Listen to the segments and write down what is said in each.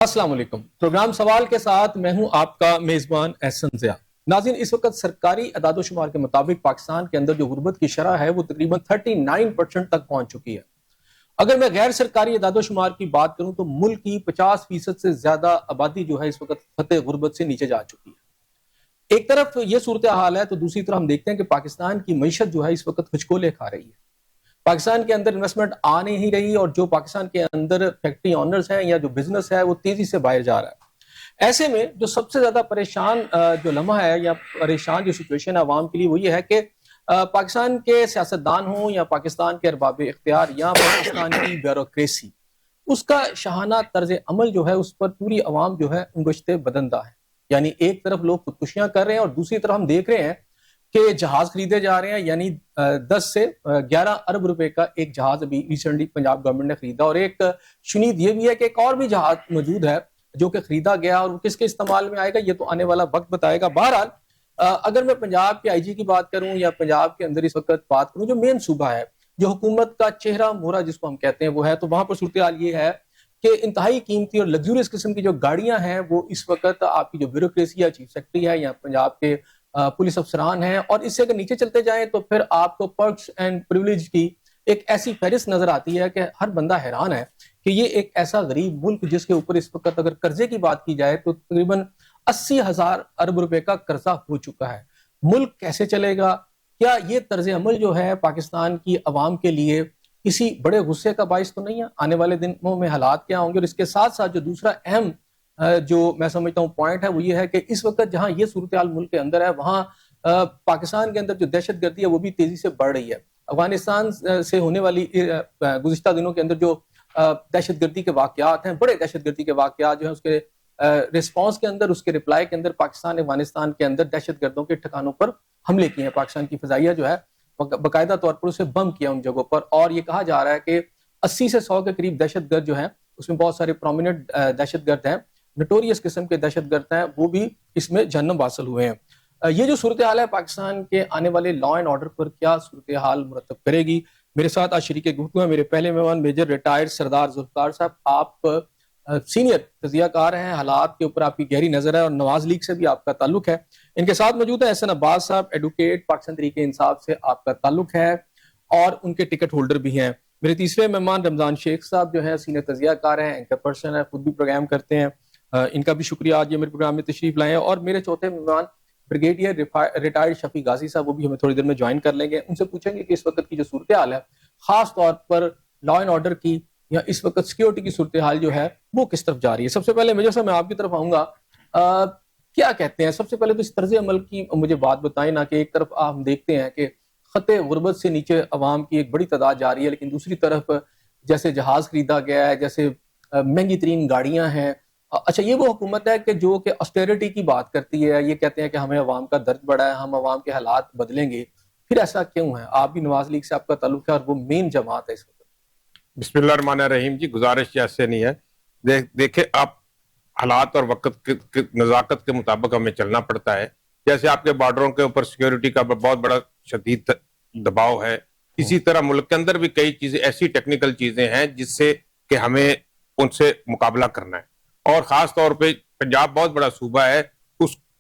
अस्सलाम वालेकुम। प्रोग्राम सवाल के साथ मैं हूं आपका मेजबान एहसन ज़िया। नाज़रीन, इस वक्त सरकारी अदाद-ओ-शुमार के मुताबिक पाकिस्तान के अंदर जो गुर्बत की शरह है वो तकरीबन 39% तक पहुंच चुकी है। अगर मैं गैर सरकारी अदाद-ओ-शुमार की बात करूं तो मुल्क की 50% से ज्यादा आबादी जो है इस वक्त खतरे गुर्बत से नीचे जा चुकी है। एक तरफ ये सूरत हाल है तो दूसरी तरफ हम देखते हैं कि पाकिस्तान की मईशत जो है इस वक्त हिचकोले खा रही है। पाकिस्तान के अंदर इन्वेस्टमेंट आ नहीं रही और जो पाकिस्तान के अंदर फैक्ट्री ओनर्स हैं या जो बिजनेस है वो तेजी से बाहर जा रहा है। ऐसे में जो सबसे ज्यादा परेशान जो लम्हा है या परेशान जो सिचुएशन है अवाम के लिए वो ये है कि पाकिस्तान के सियासतदान हों या पाकिस्तान के अरबाब इख्तियार या पाकिस्तान की ब्यूरोक्रेसी, उसका शाहाना तर्ज अमल जो है उस पर पूरी अवाम जो है उंगश्ते बदंदा है। यानी एक तरफ लोग खुदकुशियां कर रहे हैं और दूसरी तरफ हम देख रहे हैं कि जहाज खरीदे जा रहे हैं। यानी 10 से 11 अरब रुपए का एक जहाज अभी रिसेंटली पंजाब गवर्नमेंट ने खरीदा और एक शुनीद ये भी है कि एक और भी जहाज मौजूद है जो कि खरीदा गया और वो किसके इस्तेमाल में आएगा ये तो आने वाला वक्त बताएगा। बहरहाल अगर मैं पंजाब के आईजी की बात करूं या पंजाब के अंदर इस वक्त बात करूं जो मेन सूबा है, जो हुकूमत का चेहरा मोहरा जिसको हम कहते हैं वो है, तो वहां पर सूरत हाल ये है कि इंतहाई कीमती और लग्जूरियस किस्म की जो गाड़ियां हैं वो इस वक्त आपकी जो ब्यूरोक्रेसी या चीफ सेक्रेटरी है या पंजाब के पुलिस अफसरान हैं, और इससे अगर नीचे चलते जाएं तो फिर आपको पर्क्स एंड प्रिविलेज की एक ऐसी फहरिस्त नजर आती है कि हर बंदा हैरान है कि ये एक ऐसा गरीब मुल्क जिसके ऊपर इस वक्त अगर कर्जे की बात की जाए तो तकरीबन 80,000 अरब रुपए का कर्जा हो चुका है। मुल्क कैसे चलेगा? क्या ये तर्ज अमल जो है पाकिस्तान की अवाम के लिए किसी बड़े गुस्से का बाइस तो नहीं है? आने वाले दिनों में हालात क्या होंगे? और इसके साथ साथ जो दूसरा अहम जो मैं समझता हूँ पॉइंट है वो ये है कि इस वक्त जहां ये सूरत हाल मुल्क के अंदर है वहां पाकिस्तान के अंदर जो दहशतगर्दी है वो भी तेजी से बढ़ रही है। अफगानिस्तान से होने वाली गुज़िश्ता दिनों के अंदर जो दहशतगर्दी के वाकयात हैं, बड़े दहशतगर्दी के वाकयात जो है उसके रिस्पॉन्स के अंदर, उसके रिप्लाई के अंदर पाकिस्तान ने अफगानिस्तान के अंदर दहशतगर्दों के ठिकानों पर हमले किए हैं। पाकिस्तान की फजाइया जो है बाकायदा तौर पर उसे बम किया उन जगहों पर, और ये कहा जा रहा है कि 80 से 100 के करीब दहशतगर्द जो है उसमें बहुत सारे प्रोमिनेंट दहशतगर्द हैं, नोटोरियस किस्म के दहशतगर्द हैं, वो भी इसमें जन्म हासिल हुए हैं। ये जो सूरत हाल है पाकिस्तान के आने वाले लॉ एंड ऑर्डर पर क्या सूरत हाल मुरतब करेगी? मेरे साथ आज शरीक गुफ्तगू है मेरे पहले मेहमान मेजर रिटायर्ड सरदार जुल्फकार साहब। आप सीनियर तजियाकार हैं, हालात के ऊपर आपकी गहरी नजर है और नवाज लीग से भी आपका ताल्लुक है। इनके साथ मौजूद है एहसन अब्बास साहब, एडवोकेट, पाकिस्तान तहरीक इंसाफ से आपका ताल्लुक है और उनके टिकट होल्डर भी हैं। मेरे तीसरे मेहमान रमजान शेख साहब जो है सीनियर तजियाकार हैं, एंकर पर्सन है, खुद भी प्रोग्राम करते हैं। इनका भी शुक्रिया आज ये मेरे प्रोग्राम में तशरीफ लाए हैं। और मेरे चौथे मेहमान ब्रिगेडियर रिटायर्ड शफी गाजी साहब, वो भी हमें थोड़ी देर में ज्वाइन कर लेंगे। उनसे पूछेंगे कि इस वक्त की जो सूरत हाल है खास तौर पर लॉ एंड ऑर्डर की या इस वक्त सिक्योरिटी की सूरत हाल जो है वो किस तरफ जा रही है। सबसे पहले मेजर साहब मैं आपकी तरफ आऊंगा, क्या कहते हैं सबसे पहले तो इस तर्ज अमल की मुझे बात बताएं ना, कि एक तरफ हम देखते हैं कि खते गुर्बत से नीचे अवाम की एक बड़ी तादाद जा रही है, लेकिन दूसरी तरफ जैसे जहाज खरीदा गया है, जैसे महंगी तरीन गाड़ियां हैं। अच्छा, ये वो हुकूमत है कि जो कि ऑस्टेरिटी की बात करती है, ये कहते हैं कि हमें अवाम का दर्द बढ़ा है, हम अवाम के हालात बदलेंगे। फिर ऐसा क्यों है? आप भी नवाज लीग से आपका ताल्लुक है और वो मेन जमात है इस वक्त। बिस्मिल्लाहिर्रहमानिर्रहीम जी, गुजारिश ऐसे नहीं है। देखे आप, हालात और वक्त के नजाकत के मुताबिक हमें चलना पड़ता है। जैसे आपके बॉर्डरों के ऊपर सिक्योरिटी का बहुत बड़ा शदीद दबाव है, इसी तरह मुल्क के अंदर भी कई चीजें ऐसी टेक्निकल चीजें हैं जिससे कि हमें उनसे मुकाबला करना है। और खास तौर पे पंजाब बहुत बड़ा सूबा है,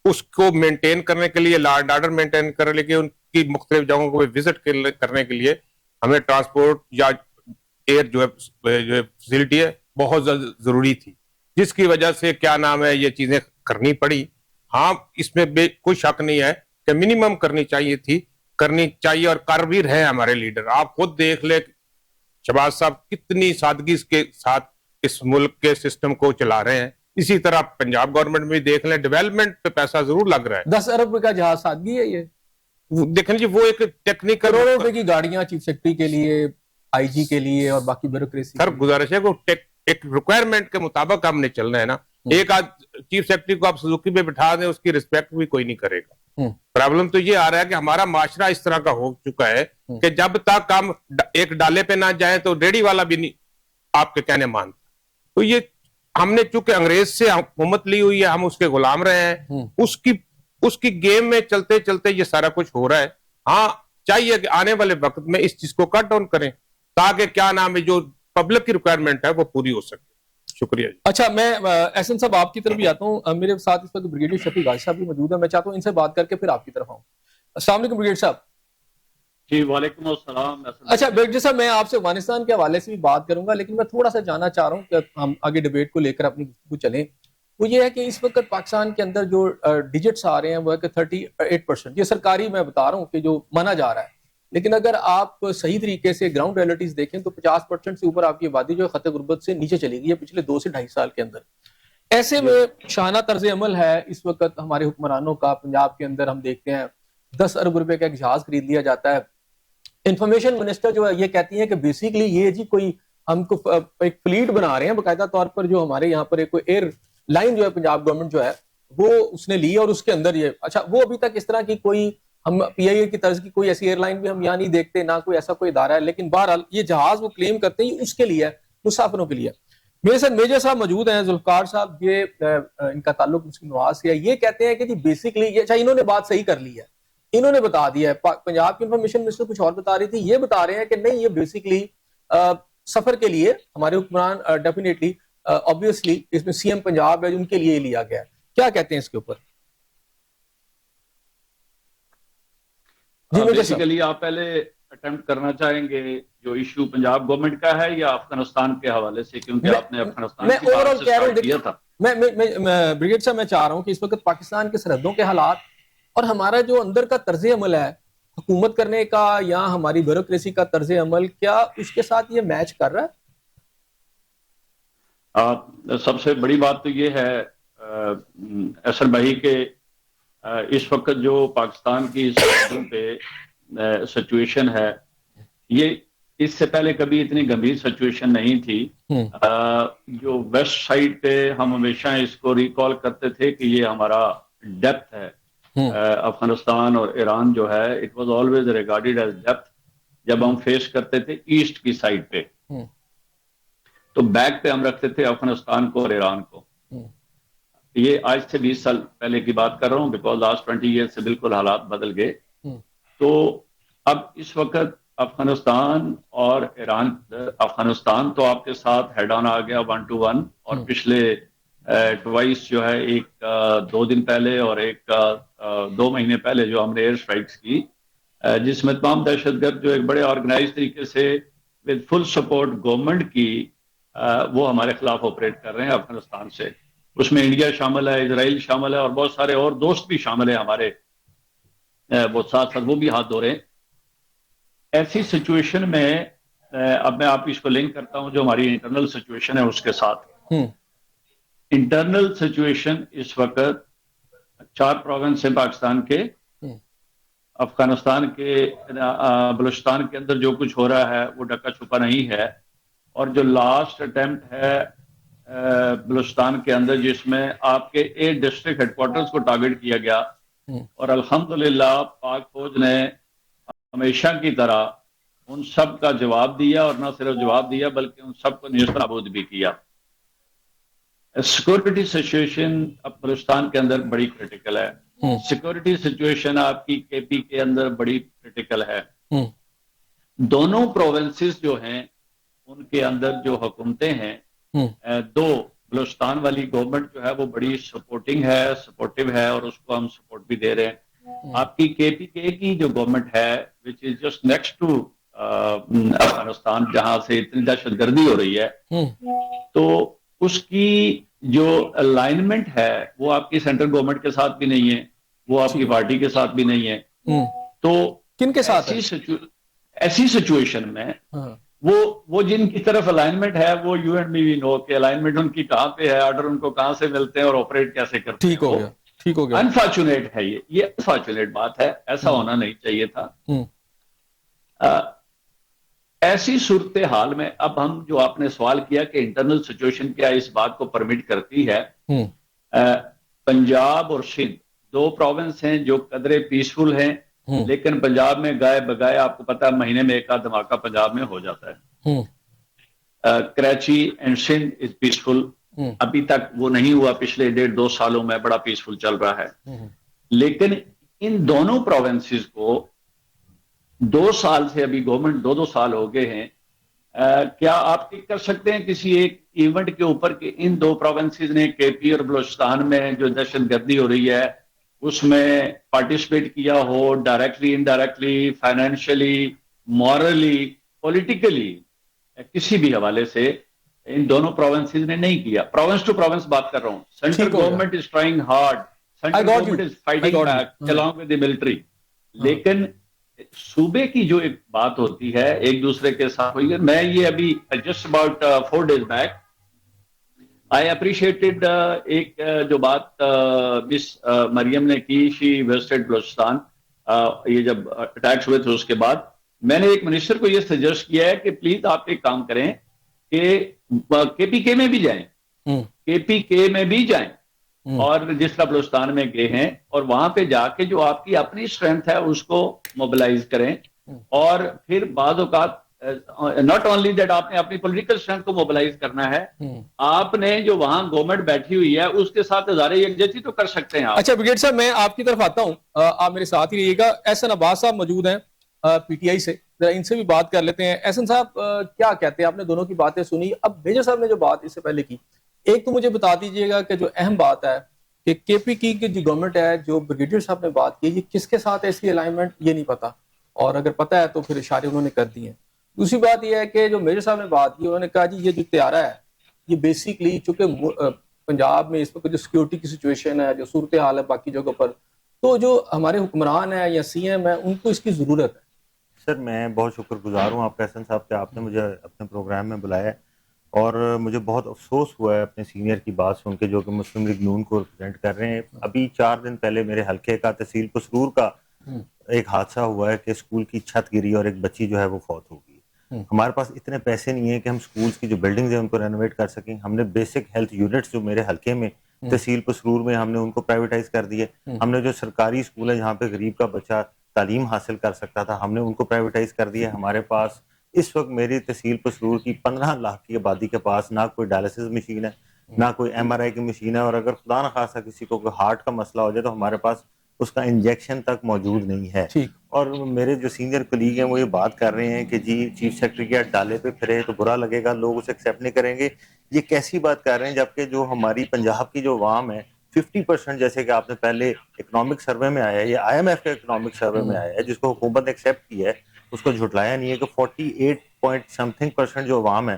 उसको मेंटेन करने के लिए, लॉ एंड ऑर्डर मेंटेन करने के लिए, उनकी मुख्तलिफ जगहों को विजिट करने के लिए हमें ट्रांसपोर्ट या एयर जो है फैसिलिटी है बहुत जरूरी थी, जिसकी वजह से क्या नाम है ये चीजें करनी पड़ी। हाँ, इसमें कोई शक नहीं है कि मिनिमम करनी चाहिए और कर भी रहे हमारे लीडर। आप खुद देख ले शहबाज साहब कितनी सादगी के साथ इस मुल्क के सिस्टम को चला रहे हैं। इसी तरह पंजाब गवर्नमेंट में देख लें, डेवलपमेंट पे पैसा जरूर लग रहा है। 10 अरब का जहाज सादगी है ये, देखें जी, वो एक टेक्निकल करोड़ों रुपए की गाड़ियां चीफ सेक्रेटरी के लिए, आईजी के लिए और बाकी ब्यूरोक्रेसी। सर गुजारिश है वो एक रिक्वायरमेंट के मुताबिक हमने चलना है ना। एक आज चीफ सेक्रेटरी को आप सुजुकी पे बिठा दें, उसकी रिस्पेक्ट भी कोई नहीं करेगा। प्रॉब्लम तो ये आ रहा है कि हमारा माशरा इस तरह का हो चुका है कि जब तक हम एक डाले पे ना जाए तो रेडी वाला भी नहीं आपके कहने मानता। तो ये हमने चूंकि अंग्रेज से हुकूमत ली हुई है, हम उसके गुलाम रहे हैं, उसकी गेम में चलते चलते ये सारा कुछ हो रहा है। हाँ, चाहिए कि आने वाले वक्त में इस चीज को कट डाउन करें ताकि क्या नाम है जो पब्लिक की रिक्वायरमेंट है वो पूरी हो सके। शुक्रिया जी। अच्छा, मैं एहसन साहब आपकी तरफ भी आता हूँ। मेरे साथ इस वक्त ब्रिगेडियर शफीक गाजी साहब भी मौजूद है। मैं चाहता हूँ इनसे बात करके फिर आपकी तरफ आऊँ। अस्सलाम वालेकुम ब्रिगेडियर साहब। जी वालेकुम अस्सलाम। अच्छा ब्रिगेडियर साहब, मैं आपसे अफगानिस्तान के हवाले से भी बात करूंगा, लेकिन मैं थोड़ा सा जानना चाह रहा हूँ कि हम आगे डिबेट को लेकर अपनी गुफ्तगू चलें। वो ये है कि इस वक्त पाकिस्तान के अंदर जो डिजिट्स आ रहे हैं वो है कि 38%, ये सरकारी मैं बता रहा हूँ कि जो माना जा रहा है, लेकिन अगर आप सही तरीके से ग्राउंड रियलिटीज देखें तो 50% से ऊपर आपकी आबादी जो है खतरे गुर्बत से नीचे चली गई है पिछले 2 से 2.5 साल के अंदर। ऐसे में शाना तर्ज अमल है इस वक्त हमारे हुक्मरानों का। पंजाब के अंदर हम देखते हैं 10 अरब रुपए का एक जहाज खरीद लिया जाता है। इंफॉर्मेशन मिनिस्टर जो है ये कहती है कि बेसिकली ये जी कोई हमको एक फ्लीट बना रहे हैं बाकायदा तौर पर, जो हमारे यहाँ पर एक कोई एयर लाइन जो है पंजाब गवर्नमेंट जो है वो उसने ली और उसके अंदर ये, अच्छा वो अभी तक इस तरह की कोई हम पीआईए की तर्ज की कोई ऐसी एयरलाइन भी हम यहाँ नहीं देखते, ना कोई ऐसा कोई इदारा है, लेकिन बहरहाल ये जहाज वो क्लेम करते हैं उसके लिए है, मुसाफिरों के लिए। मेरे साथ मेजर साहब मौजूद हैं, जुल्फकार साहब, ये इनका ताल्लुक मुस्लिम नवाज से है। ये कहते हैं कि जी बेसिकली ये, अच्छा इन्होंने बात सही कर ली है, इन्होंने बता दिया है। पंजाब की इंफॉर्मेशन मिनिस्टर कुछ और बता रही थी, ये बता रहे हैं कि नहीं ये बेसिकली सफर के लिए हमारे हुक्मरान डेफिनेटली ऑब्वियसली इसमें सीएम पंजाब है उनके लिए लिया गया है। क्या कहते हैं इसके ऊपर? जी बेसिकली आप पहले अटेम्प्ट करना चाहेंगे जो इशू पंजाब गवर्नमेंट का है या अफगानिस्तान के हवाले से, क्योंकि आपने अफगानिस्तान की बात से स्टार्ट किया था। मैं ब्रिगेड साहब मैं चाह रहा हूं कि इस वक्त पाकिस्तान के सरहदों के हालात और हमारा जो अंदर का तर्ज अमल है हुकूमत करने का या हमारी ब्यूरोक्रेसी का तर्ज अमल, क्या उसके साथ ये मैच कर रहा है? सबसे बड़ी बात तो ये है एहसन भाई के इस वक्त जो पाकिस्तान की सरहदों पे सिचुएशन है, ये इससे पहले कभी इतनी गंभीर सिचुएशन नहीं थी। जो वेस्ट साइड पे हम हमेशा इसको रिकॉल करते थे कि ये हमारा डेप्थ है। अफगानिस्तान और ईरान जो है it was always regarded as depth. जब हम फेस करते थे ईस्ट की साइड पे तो बैक पे हम रखते थे अफगानिस्तान को और ईरान को। ये आज से 20 साल पहले की बात कर रहा हूँ, बिकॉज लास्ट 20 ईयर से बिल्कुल हालात बदल गए। तो अब इस वक्त अफगानिस्तान और ईरान, अफगानिस्तान तो आपके साथ हेड ऑन आ गया 1 to 1, और पिछले ट्वाइस जो है, एक 2 दिन पहले और एक 2 महीने पहले जो हमने एयर स्ट्राइक्स की, जिसमें तमाम दहशतगर्द जो एक बड़े ऑर्गेनाइज तरीके से विद फुल सपोर्ट गवर्नमेंट की वो हमारे खिलाफ ऑपरेट कर रहे हैं अफगानिस्तान से। उसमें इंडिया शामिल है, इजराइल शामिल है और बहुत सारे और दोस्त भी शामिल है हमारे, वो साथ साथ वो भी हाथ धो रहे हैं। ऐसी सिचुएशन में अब मैं आप इसको लिंक करता हूं जो हमारी इंटरनल सिचुएशन है उसके साथ। इंटरनल सिचुएशन इस वक्त 4 प्रोविंस है पाकिस्तान के, अफगानिस्तान के बलूचिस्तान के अंदर जो कुछ हो रहा है वो ढका छुपा नहीं है। और जो लास्ट अटेम्प्ट है बलूचिस्तान के अंदर जिसमें आपके 8 डिस्ट्रिक्ट हेडक्वार्टर्स को टारगेट किया गया, और अल्हम्दुलिल्लाह पाक फौज ने हमेशा की तरह उन सब का जवाब दिया, और न सिर्फ जवाब दिया बल्कि उन सब को नेस्तनाबूद भी किया। सिक्योरिटी सिचुएशन अब बलूचिस्तान के अंदर बड़ी क्रिटिकल है। सिक्योरिटी सिचुएशन आपकी केपी के अंदर बड़ी क्रिटिकल है। दोनों प्रोविंसेस जो हैं उनके अंदर जो हुकूमतें हैं, 2 बलूचिस्तान वाली गवर्नमेंट जो है वो बड़ी सपोर्टिव है और उसको हम सपोर्ट भी दे रहे हैं। आपकी केपीके की जो गवर्नमेंट है which is just next to Afghanistan, जहां से इतनी दहशतगर्दी हो रही है, तो उसकी जो अलाइनमेंट है वो आपकी सेंट्रल गवर्नमेंट के साथ भी नहीं है, वो आपकी पार्टी के साथ भी नहीं है। तो किन के साथ ऐसी सिचुएशन में वो जिनकी तरफ अलाइनमेंट है वो you and me we know के अलाइनमेंट उनकी कहां पे है, ऑर्डर उनको कहां से मिलते हैं और ऑपरेट कैसे करते हैं। ठीक हो गया। अनफॉर्चुनेट है ये अनफॉर्चुनेट बात है, ऐसा होना नहीं चाहिए था। ऐसी सूरत हाल में अब हम जो आपने सवाल किया कि इंटरनल सिचुएशन क्या इस बात को परमिट करती है, पंजाब और सिंध 2 प्रोविंस हैं जो कदरे पीसफुल हैं, लेकिन पंजाब में गाय बगाए आपको पता है महीने में एक आध धमाका पंजाब में हो जाता है। Karachi and Sindh is peaceful, अभी तक वो नहीं हुआ, पिछले 1.5-2 सालों में बड़ा पीसफुल चल रहा है। लेकिन इन दोनों प्रोविंसेस को 2 साल से, अभी गवर्नमेंट 2-2 साल हो गए हैं, क्या आप टिक कर सकते हैं किसी एक इवेंट के ऊपर कि इन दो प्रोविंसेस ने, केपी और बलूचिस्तान में जो दहशतगर्दी हो रही है उसमें पार्टिसिपेट किया हो, directly, indirectly, financially, morally, politically, किसी भी हवाले से इन दोनों प्रोविंसेस ने नहीं किया। प्रोविंस टू प्रोविंस बात कर रहा हूं। सेंट्रल ठीक हो गया। Government is trying hard, I central got you, government is I fighting got back you. along with the military, लेकिन सूबे की जो एक बात होती है एक दूसरे के साथ हुई है। मैं ये अभी just about 4 days back I appreciated एक जो बात मिस मरियम ने की, शी विजिटेड बलूचिस्तान, ये जब अटैक्स हुए थे उसके बाद मैंने एक मिनिस्टर को ये सजेस्ट किया है कि प्लीज आप एक काम करें कि केपीके में भी जाएं, केपीके में भी जाएं और जिस तरह बलूचिस्तान में गए हैं और वहां पे जाके जो आपकी अपनी स्ट्रेंथ है उसको मोबिलाइज करें और फिर बाद औकात नॉट ओनली दैट आपने अपनी पॉलिटिकल स्ट्रेंथ को मोबिलाइज करना है, आपने जो वहां गवर्नमेंट बैठी हुई है उसके साथ हजारे यकजहती तो कर सकते हैं आप। अच्छा ब्रिगेड साहब, मैं आपकी तरफ आता हूं, आप मेरे साथ ही रहिएगा। एहसन अब्बास साहब मौजूद हैं पीटीआई से, इनसे भी बात कर लेते हैं। एहसन साहब, क्या कहते हैं? आपने दोनों की बातें सुनी। अब मेजर साहब ने जो बात इससे पहले की, एक तो मुझे बता दीजिएगा कि जो अहम बात है कि केपी की जो गवर्नमेंट है, जो ब्रिगेडियर साहब ने बात की, ये किसके साथ है इसकी अलाइनमेंट ये नहीं पता, और अगर पता है तो फिर इशारे उन्होंने कर दिए। दूसरी बात यह है कि जो मेजर साहब ने बात की, उन्होंने कहा जी ये जो तैयारा है ये बेसिकली, चूंकि पंजाब में इस वक्त जो सिक्योरिटी की सिचुएशन है, जो सूरत हाल है बाकी जगहों पर, तो जो हमारे हुक्मरान है या सीएम है उनको इसकी जरूरत है। सर मैं बहुत शुक्रगुजार हूँ आपका एहसन साहब कि आपने मुझे अपने प्रोग्राम में बुलाया है, और मुझे बहुत अफसोस हुआ है अपने सीनियर की बात सुन के जो कि मुस्लिम लीग नून को रिप्रेजेंट कर रहे हैं। अभी 4 दिन पहले मेरे हल्के का तहसील पसरूर का एक हादसा हुआ है कि स्कूल की छत गिरी और एक बच्ची जो है वो फौत हो गई। हमारे पास इतने पैसे नहीं है कि हम स्कूल्स की जो बिल्डिंग्स हैं उनको रेनोवेट कर सकें। हमने बेसिक हेल्थ यूनिट्स जो मेरे हल्के में तहसील पसरूर में हमने उनको प्राइवेटाइज कर दिए। हमने जो सरकारी स्कूल है जहाँ पे गरीब का बच्चा तालीम हासिल कर सकता था हमने उनको प्राइवेटाइज कर दिया। हमारे पास इस वक्त मेरी तहसील पसरूर की 15 लाख की आबादी के पास ना कोई डायलिसिस मशीन है, ना कोई एमआरआई की मशीन है, और अगर खुदा न खासा किसी को हार्ट का मसला हो जाए तो हमारे पास उसका इंजेक्शन तक मौजूद नहीं है। और मेरे जो सीनियर कलीग हैं वो ये बात कर रहे हैं कि जी चीफ सेक्रेटरी के डाले पे फिरे तो बुरा लगेगा, लोग उसे एक्सेप्ट नहीं करेंगे। ये कैसी बात कर रहे हैं, जबकि जो हमारी पंजाब की जो अवाम है 50%, जैसे कि आपने पहले इकोनॉमिक सर्वे में आया है, ये IMF के इकोनॉमिक सर्वे में आया है जिसको हुकूमत ने एक्सेप्ट किया है, उसको झुटलाया नहीं है कि 48 पॉइंट समथिंग % जो अवाम है,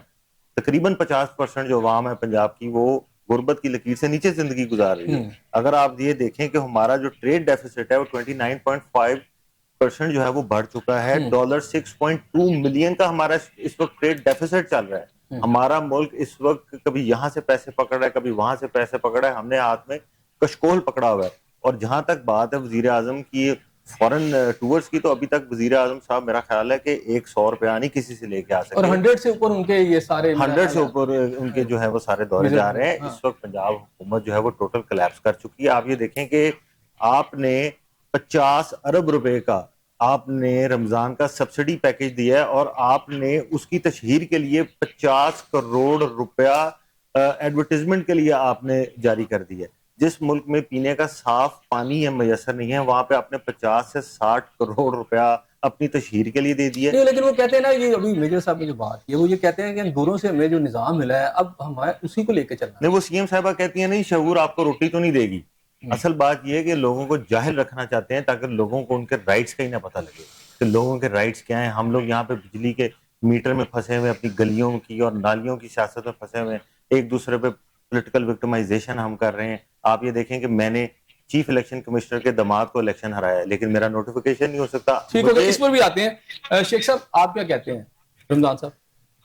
तकरीबन 50% जो अवाम है पंजाब की, वो गुर्बत की लकीर से नीचे जिंदगी गुजार रही है। अगर आप ये देखें कि हमारा जो ट्रेड डेफिसिट है वो 29.5% जो है वो बढ़ चुका है। $6.2 मिलियन का हमारा इस वक्त ट्रेड डेफिसिट चल रहा है। हमारा मुल्क इस वक्त कभी यहाँ से पैसे पकड़ रहा है, कभी वहां से पैसे पकड़ रहा है। हमने हाथ में कशकोल पकड़ा हुआ है। और जहां तक बात है वजीर आजम की फॉरेन टूर्स की, तो अभी तक वजीर आजम साहब मेरा ख्याल है कि 100 रुपया नहीं किसी से लेके आ सकते, और 100 से ऊपर उनके ये सारे 100 से ऊपर उनके जो है वो सारे दौरे जा रहे हैं। इस वक्त पंजाब हुकूमत जो है वो टोटल कोलैप्स कर चुकी है। आप ये देखें कि आपने 50 अरब रुपए का आपने रमजान का सब्सिडी पैकेज दिया है और आपने उसकी तशहीर के लिए 50 करोड़ रुपया एडवर्टीजमेंट के लिए आपने जारी कर दिया है। जिस मुल्क में पीने का साफ पानी है मैसर नहीं है, वहां पे आपने 50 से 60 करोड़ रुपया अपनी तशहीर के लिए दे दिया। लेकिन वो कहते हैं ना, ये अभी मेजर साहब ने जो बात की वो ये कहते हैं कि दूरों से हमें जो निजाम मिला है अब हमारे उसी को लेकर चलना। नहीं, वो सीएम साहबा कहती है नहीं शऊर आपको रोटी तो नहीं देगी। असल बात यह है कि लोगों को जाहिल रखना चाहते हैं ताकि लोगों को उनके राइट्स का ही ना पता लगे कि लोगों के राइट्स क्या हैं। हम लोग यहाँ पे बिजली के मीटर में फंसे हुए, अपनी गलियों की और नालियों की सियासत में फंसे हुए, एक दूसरे पे पॉलिटिकल विक्टिमाइजेशन हम कर रहे हैं। आप ये देखें कि मैंने चीफ इलेक्शन कमिश्नर के दामाद को इलेक्शन हराया है लेकिन मेरा नोटिफिकेशन नहीं हो सकता। ठीक हो गया, इस पर भी आते हैं। शेख साहब आप क्या कहते हैं? रमजान साहब,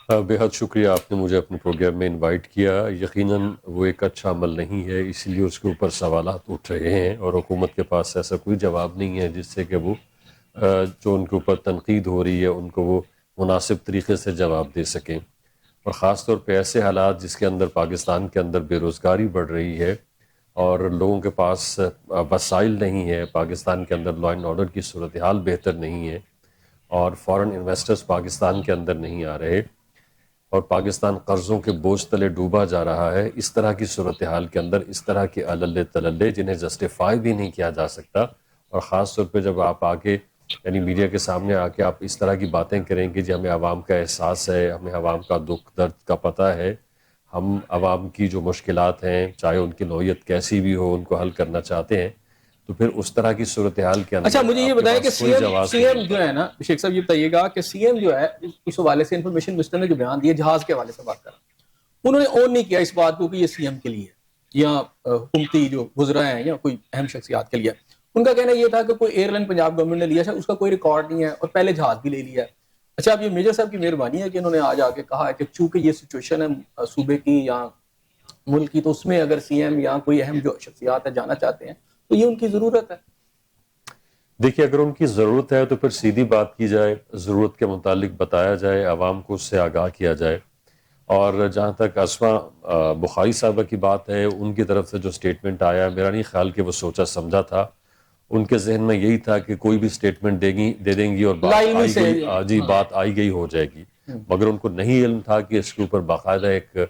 बेहद शुक्रिया, आपने मुझे अपने प्रोग्राम में इनवाइट किया। यकीनन वो एक अच्छा अमल नहीं है, इसलिए उसके ऊपर सवालात उठ रहे हैं और हुकूमत के पास ऐसा कोई जवाब नहीं है जिससे कि वो जो उनके ऊपर तनकीद हो रही है उनको वो मुनासिब तरीके से जवाब दे सकें। और ख़ास तौर पे ऐसे हालात जिसके अंदर पाकिस्तान के अंदर बेरोज़गारी बढ़ रही है और लोगों के पास वसाइल नहीं है, पाकिस्तान के अंदर लॉ एंड ऑर्डर की सूरत हाल बेहतर नहीं है और फॉरेन इन्वेस्टर्स पाकिस्तान के अंदर नहीं आ रहे और पाकिस्तान कर्ज़ों के बोझ तले डूबा जा रहा है। इस तरह की सूरत हाल के अंदर इस तरह के अलल्ले तलल्ले जिन्हें जस्टिफाई भी नहीं किया जा सकता, और ख़ास तौर पे जब आप आके यानी मीडिया के सामने आके आप इस तरह की बातें करें कि जो हमें आवाम का एहसास है, हमें आवाम का दुख दर्द का पता है, हम आवाम की जो मुश्किलात हैं चाहे उनकी नौयत कैसी भी हो उनको हल करना चाहते हैं, तो फिर उस तरह की सूरत हाल के अंदर अच्छा, मुझे ये आपके बताएं कि पास कोई जवाब सीएम नहीं जो है ना, शेख साहब ये बताइएगा कि सीएम जो है इस हवाले से इंफॉर्मेशन मिनिस्टर ने जो बयान दिया जहाज के हवाले से बात कर, उन्होंने ऑन नहीं किया इस बात को कि ये सीएम के लिए है या हुकूमती जो गुजरा है या कोई अहम शख्सियात के लिए। उनका कहना ये था कि कोई एयरलाइन पंजाब गवर्नमेंट ने लिया है, उसका कोई रिकॉर्ड नहीं है और पहले जहाज भी ले लिया है। अच्छा, अब ये मेजर साहब की मेहरबानी है कि इन्होंने आज आके कहा है कि चूंकि ये सिचुएशन है सूबे की या मुल्क की, तो उसमें अगर सीएम या कोई अहम जो शख्सियात है जाना चाहते हैं तो ये उनकी जरूरत है। देखिए, अगर उनकी ज़रूरत है तो फिर सीधी बात की जाए, ज़रूरत के मुतालिक बताया जाए, आवाम को उससे आगाह किया जाए। और जहाँ तक अस्मा बुखारी साहबा की बात है, उनकी तरफ से जो स्टेटमेंट आया, मेरा नहीं ख्याल कि वो सोचा समझा था। उनके जहन में यही था कि कोई भी स्टेटमेंट दे देंगी और बात आई गई हो जाएगी, मगर उनको नहीं इल्म था कि इसके ऊपर बाकायदा एक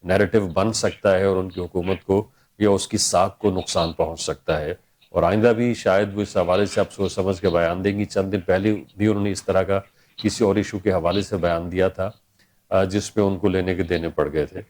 नैरेटिव बन सकता है और उनकी हुकूमत को या उसकी साख को नुकसान पहुँच सकता है। और आइंदा भी शायद वो इस हवाले से आप सोच समझ के बयान देंगी। चंद दिन पहले भी उन्होंने इस तरह का किसी और इशू के हवाले से बयान दिया था जिसपे उनको लेने के देने पड़ गए थे।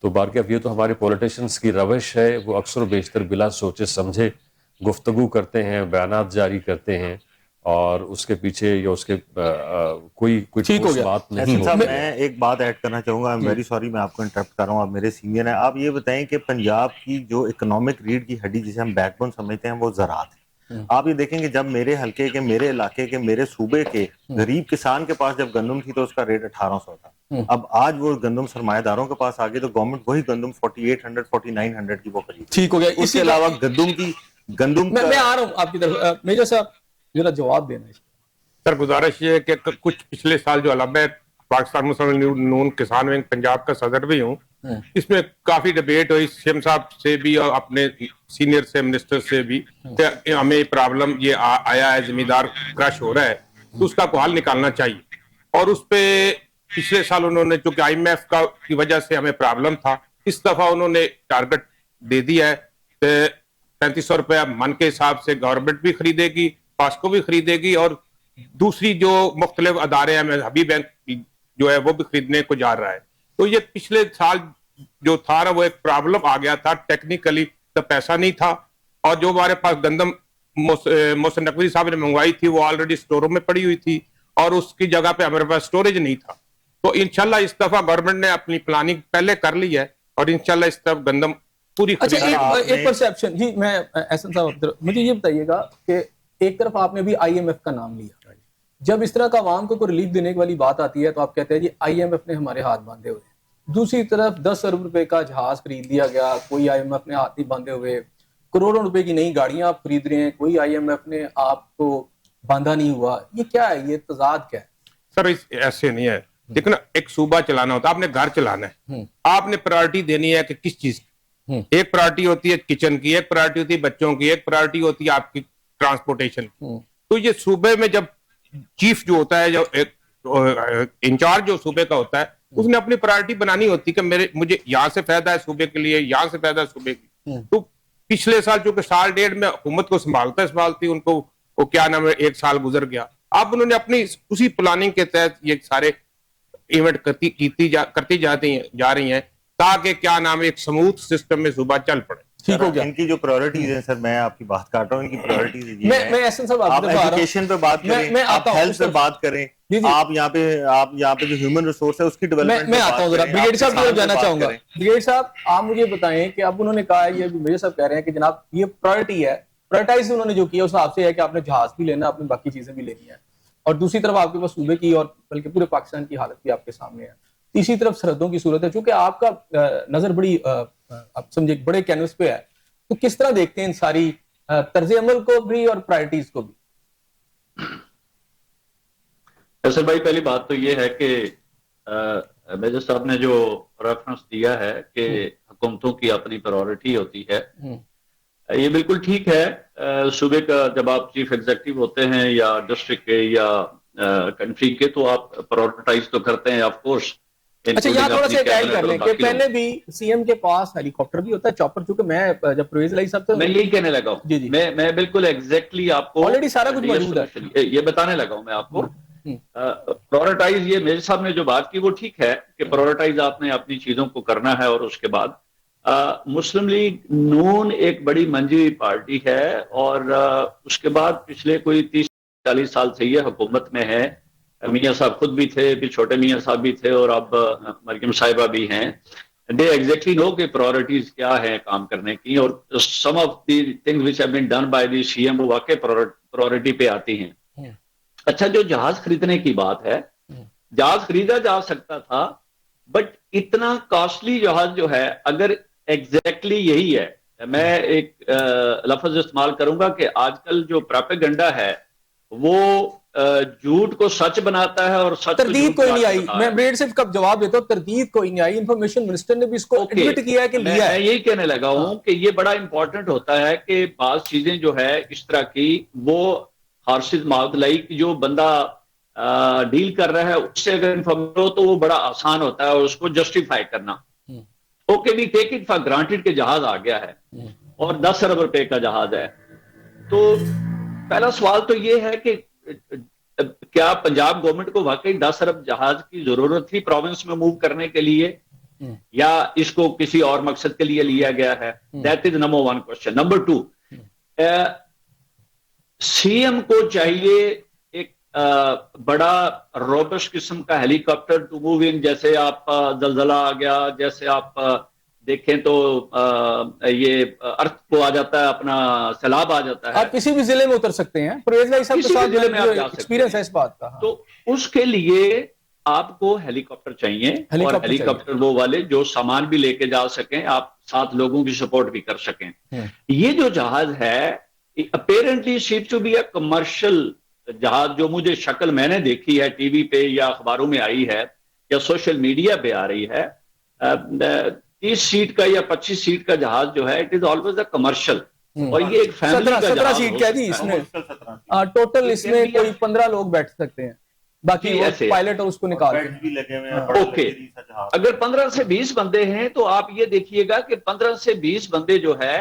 तो बारकैफ ये तो हमारे पॉलिटिशियंस की रवश है, वो अक्सर बेशतर बिला सोचे समझे गुफ्तगू करते हैं, बयानात जारी करते हैं और उसके पीछे या उसके कोई ठोस बात नहीं होती। मैं एक बात ऐड करना चाहूंगा, आई एम वेरी सॉरी मैं आपको इंटरप्ट कर रहा हूँ, आप मेरे सीनियर हैं। आप ये बताएं कि पंजाब की जो इकोनॉमिक रीढ़ की हड्डी जिसे हम बैकबोन समझते हैं वो ज़राअत है। आप ये देखेंगे जब मेरे हल्के के, मेरे इलाके के, मेरे सूबे के गरीब किसान के पास जब गंदम थी तो उसका रेट 1800 था। अब आज वो गंदम सरमाएदारों के पास आ गई तो गवर्नमेंट वही गंदम 4800 4900 की वो खरीद। ठीक हो गया। इसके अलावा गंदम मैं आ रहा हूँ आपकी तरफ, मेजर साहब जरा जवाब देना है। सर गुजारिश ये है कि कुछ पिछले साल जो मैं पाकिस्तान मुस्लिम नून किसान विंग पंजाब का सदर भी हूँ, इसमें काफी डिबेट हुई सीएम साहब से भी और अपने सीनियर से मिनिस्टर से भी कि हमें प्रॉब्लम ये आया है, जिम्मेदार क्रश हो रहा है तो उसका को हल निकालना चाहिए। और उस पे पिछले साल उन्होंने चूंकि IMF की वजह से हमें प्रॉब्लम था, इस दफा उन्होंने टारगेट दे दिया है कि 3500 रुपया मन के हिसाब से गवर्नमेंट भी खरीदेगी, पास्को भी खरीदेगी और दूसरी जो मुख्तलिफ अदारे हैं, हबीब बैंक जो है वो भी खरीदने को जा रहा है। तो ये पिछले साल जो था ना वो एक प्रॉब्लम आ गया था, टेक्निकली तो पैसा नहीं था और जो हमारे पास गंदम मोहसिन नकवी साहब ने मंगवाई थी वो ऑलरेडी स्टोरों में पड़ी हुई थी और उसकी जगह पे हमारे पास स्टोरेज नहीं था। तो इंशाल्लाह इस दफा गवर्नमेंट ने अपनी प्लानिंग पहले कर ली है और इंशाल्लाह इस तरफ गंदम पूरी। अच्छा, एक परसेप्शन जी, मैं एहसन साहब मुझे ये बताइएगा कि एक तरफ आपने भी IMF का नाम लिया, जब इस तरह का आवाम को कोई रिलीफ देने वाली बात आती है तो आप कहते हैं जी IMF ने हमारे हाथ बांधे हुए। दूसरी तरफ 10 अरब रुपए का जहाज खरीद लिया गया, कोई IMF ने हाथ नहीं बांधे हुए। करोड़ों रुपए की नई गाड़ियां आप खरीद रहे हैं, कोई IMF ने आपको बांधा नहीं हुआ। ये क्या है, ये तजाद क्या है? सर ऐसे नहीं है, देखो ना, एक सूबा चलाना होता है, आपने घर चलाना है, आपने प्रायोरिटी देनी है कि किस चीज की। एक प्रायोरिटी होती है किचन की, एक प्रायोरिटी होती है बच्चों की, एक प्रायोरिटी होती है आपकी ट्रांसपोर्टेशन की। तो ये सूबे में जब चीफ जो होता है, जो एक इंचार्ज जो सूबे का होता है, उसने अपनी प्रायोरिटी बनानी होती है कि मुझे यहाँ से फायदा है सूबे के लिए, यहाँ से फायदा है सूबे की। तो पिछले साल चूंकि साल डेढ़ में हुकूमत को संभालती उनको वो क्या नाम है, 1 साल गुजर गया। अब उन्होंने अपनी उसी प्लानिंग के तहत ये सारे इवेंट करती जा रही हैं ताकि क्या नाम है, एक स्मूथ सिस्टम में सूबा चल पड़े। ठीक हो गया। इनकी जो प्रायोरिटीज है सर, मैं आपकी बात काट रहा हूँ, इनकी प्रायोरिटीज ये है। मैं एहसन साहब आप एजुकेशन पे बात करें, आप हेल्थ पे बात करें, आप यहाँ पे जो ह्यूमन रिसोर्स है उसकी डेवलपमेंट। मैं आता हूँ जरा ब्रिगेड साहब की तरफ जाना चाहूंगा। ब्रिगेड साहब, आप मुझे बताएं कि अब उन्होंने कहा है, ये मेजर साहब कह रहे हैं कि जनाब ये प्रायोरिटी है, प्रायोरिटाइज उन्होंने जो किया उस हिसाब से है कि आपने जहाज भी लेना, आपने बाकी चीजें भी लेनी है, और दूसरी तरफ आपके पास सूबे की और बल्कि पूरे पाकिस्तान की हालत भी आपके सामने है। तीसरी तरफ सरहदों की सूरत है। चूंकि आपका नजर बड़ी आप समझे बड़े कैनवस पे है, तो किस तरह देखते हैं इन सारी तर्ज अमल को भी और प्रायोरिटीज को भी? असर भाई, पहली बात तो ये है कि मेजर साहब ने जो रेफरेंस दिया है कि हुकूमतों की अपनी प्रायोरिटी होती है, ये बिल्कुल ठीक है। सूबे का जब आप चीफ एग्जीक्यूटिव होते हैं या डिस्ट्रिक्ट के या कंट्री के, तो आप प्रायोरिटाइज तो करते हैं ऑफ कोर्स अच्छा, यहाँ थोड़ा सा ऐड कर लें कि बाकी पहले भी सीएम के पास हेलीकॉप्टर भी होता है, चॉपर, चूंकि मैं जब परवेज लाई साहब मैं यही कहने लगा हूँ। जी जी, मैं बिल्कुल एग्जैक्टली आपको ऑलरेडी सारा कुछ मौजूद है। ये बताने लगा हूँ मैं आपको। प्रायोरिटाइज, ये मेरे साहब ने जो बात की वो ठीक है कि प्रायोरिटाइज आपने अपनी चीजों को करना है। और उसके बाद मुस्लिम लीग नून एक बड़ी मंजी हुई पार्टी है और उसके बाद पिछले कोई 30-40 साल से ये हुकूमत में है। मियाँ साहब खुद भी थे, फिर छोटे मियाँ साहब भी थे और अब मरियम साहिबा भी हैं। दे एग्जैक्टली नो कि प्रायोरिटीज क्या है काम करने की, और some of the things which have been done by the CM वो वाकई प्रायोरिटी पे आती हैं। अच्छा, जो जहाज खरीदने की बात है, जहाज खरीदा जा सकता था, बट इतना कॉस्टली जहाज जो है, अगर एग्जैक्टली यही है, मैं एक लफ्ज इस्तेमाल करूंगा कि आजकल जो प्रोपेगेंडा है वो झूठ को सच बनाता है और सच तरदीद कोई नहीं आई। मैं ब्रेड सिर्फ कब जवाब देता हूँ, तरदीद कोई नहीं आई। इंफॉर्मेशन मिनिस्टर ने भी इसको एडमिट किया है कि लिया है। मैं यही कहने लगा हूं कि ये बड़ा इंपॉर्टेंट होता है कि बात चीजें जो है इस तरह की वो हार्सिस माउथ लाइक जो बंदा डील कर रहा है उससे अगर इन्फॉर्मेशन हो तो वो बड़ा आसान होता है और उसको जस्टिफाई करना। Okay, we take it for granted के जहाज आ गया है और 10 अरब रुपए का जहाज है। तो पहला सवाल तो ये है कि क्या पंजाब गवर्नमेंट को वाकई 10 अरब जहाज की जरूरत थी प्रोविंस में मूव करने के लिए, या इसको किसी और मकसद के लिए लिया गया है? That is number 1 question. Number 2, CM को चाहिए एक बड़ा रोबस्ट किस्म का हेलीकॉप्टर टू मूव इन। जैसे आप जलजला आ गया, जैसे आप देखें तो ये अर्थ को आ जाता है, अपना सैलाब आ जाता है। आप किसी भी जिले में उतर सकते हैं, परवेज भाई साहब के साथ जिले में एक्सपीरियंस है इस बात का। तो उसके लिए आपको हेलीकॉप्टर चाहिए, और हेलीकॉप्टर वो वाले जो सामान भी लेके जा सकें, आप 7 लोगों की सपोर्ट भी कर सकें। ये जो जहाज है apparently seems to be a commercial जहाज, जो मुझे शक्ल मैंने देखी है टीवी पे या अखबारों में आई है या सोशल मीडिया पे आ रही है। 30 सीट का या 25 सीट का जहाज जो है, it is always a commercial, और ये एक फैमिली का 17 सीट कह दी इसमें, टोटल इसमें कोई 15 लोग बैठ सकते हैं, बाकी पायलट और उसको निकाल भी लगे हुए हैं। ओके, अगर 15 से 20 बंदे हैं तो आप ये देखिएगा कि 15 से 20 बंदे जो है,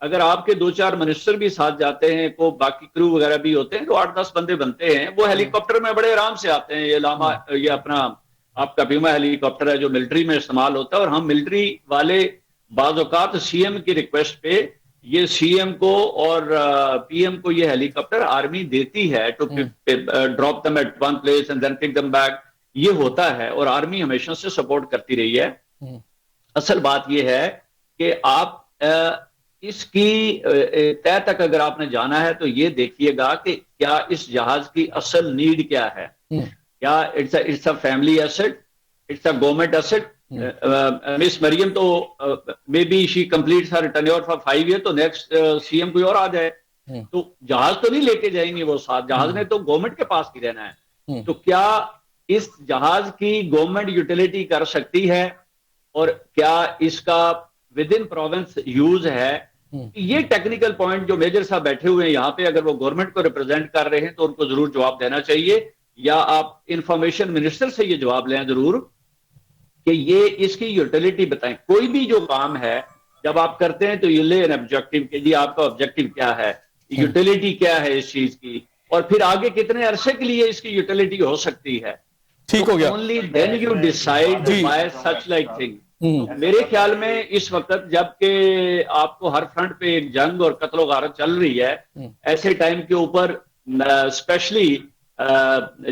अगर आपके 2-4 मिनिस्टर भी साथ जाते हैं, को बाकी क्रू वगैरह भी होते हैं, तो 8-10 बंदे बनते हैं। वो हेलीकॉप्टर में बड़े आराम से आते हैं। ये अपना आपका प्यूमा हेलीकॉप्टर है जो मिलिट्री में इस्तेमाल होता है, और हम मिलिट्री वाले बाज़ औक़ात सीएम की रिक्वेस्ट पे ये सीएम को और पीएम को ये हेलीकॉप्टर आर्मी देती है to drop them at one place and then pick them back. ये होता है और आर्मी हमेशा से सपोर्ट करती रही है। असल बात ये है कि आप इसकी तय तक अगर आपने जाना है तो ये देखिएगा कि क्या इस जहाज की असल नीड क्या है। क्या it's a family asset, it's a government asset. Miss Maryam तो may be she completes her tenure for 5 year, तो नेक्स्ट सीएम कोई और आ जाए, तो जहाज तो नहीं लेके जाएंगे वो साथ। जहाज ने तो गवर्नमेंट के पास ही रहना है। तो क्या इस जहाज की गवर्नमेंट यूटिलिटी कर सकती है और क्या इसका विद इन प्रोविंस यूज है? ये टेक्निकल पॉइंट जो मेजर साहब बैठे हुए हैं यहाँ पे, अगर वो गवर्नमेंट को रिप्रेजेंट कर रहे हैं तो उनको जरूर जवाब देना चाहिए, या आप इंफॉर्मेशन मिनिस्टर से ये जवाब लें जरूर कि ये इसकी यूटिलिटी बताएं। कोई भी जो काम है जब आप करते हैं तो ये ले एन ऑब्जेक्टिव के जी आपका ऑब्जेक्टिव क्या है, यूटिलिटी क्या है इस चीज की, और फिर आगे कितने अरसे के लिए इसकी यूटिलिटी हो सकती है। ठीक हो गया। Only then you decide by such like thing. मेरे ख्याल में इस वक्त जबकि आपको हर फ्रंट पे एक जंग और कत्लो गारत चल रही है, ऐसे टाइम के ऊपर स्पेशली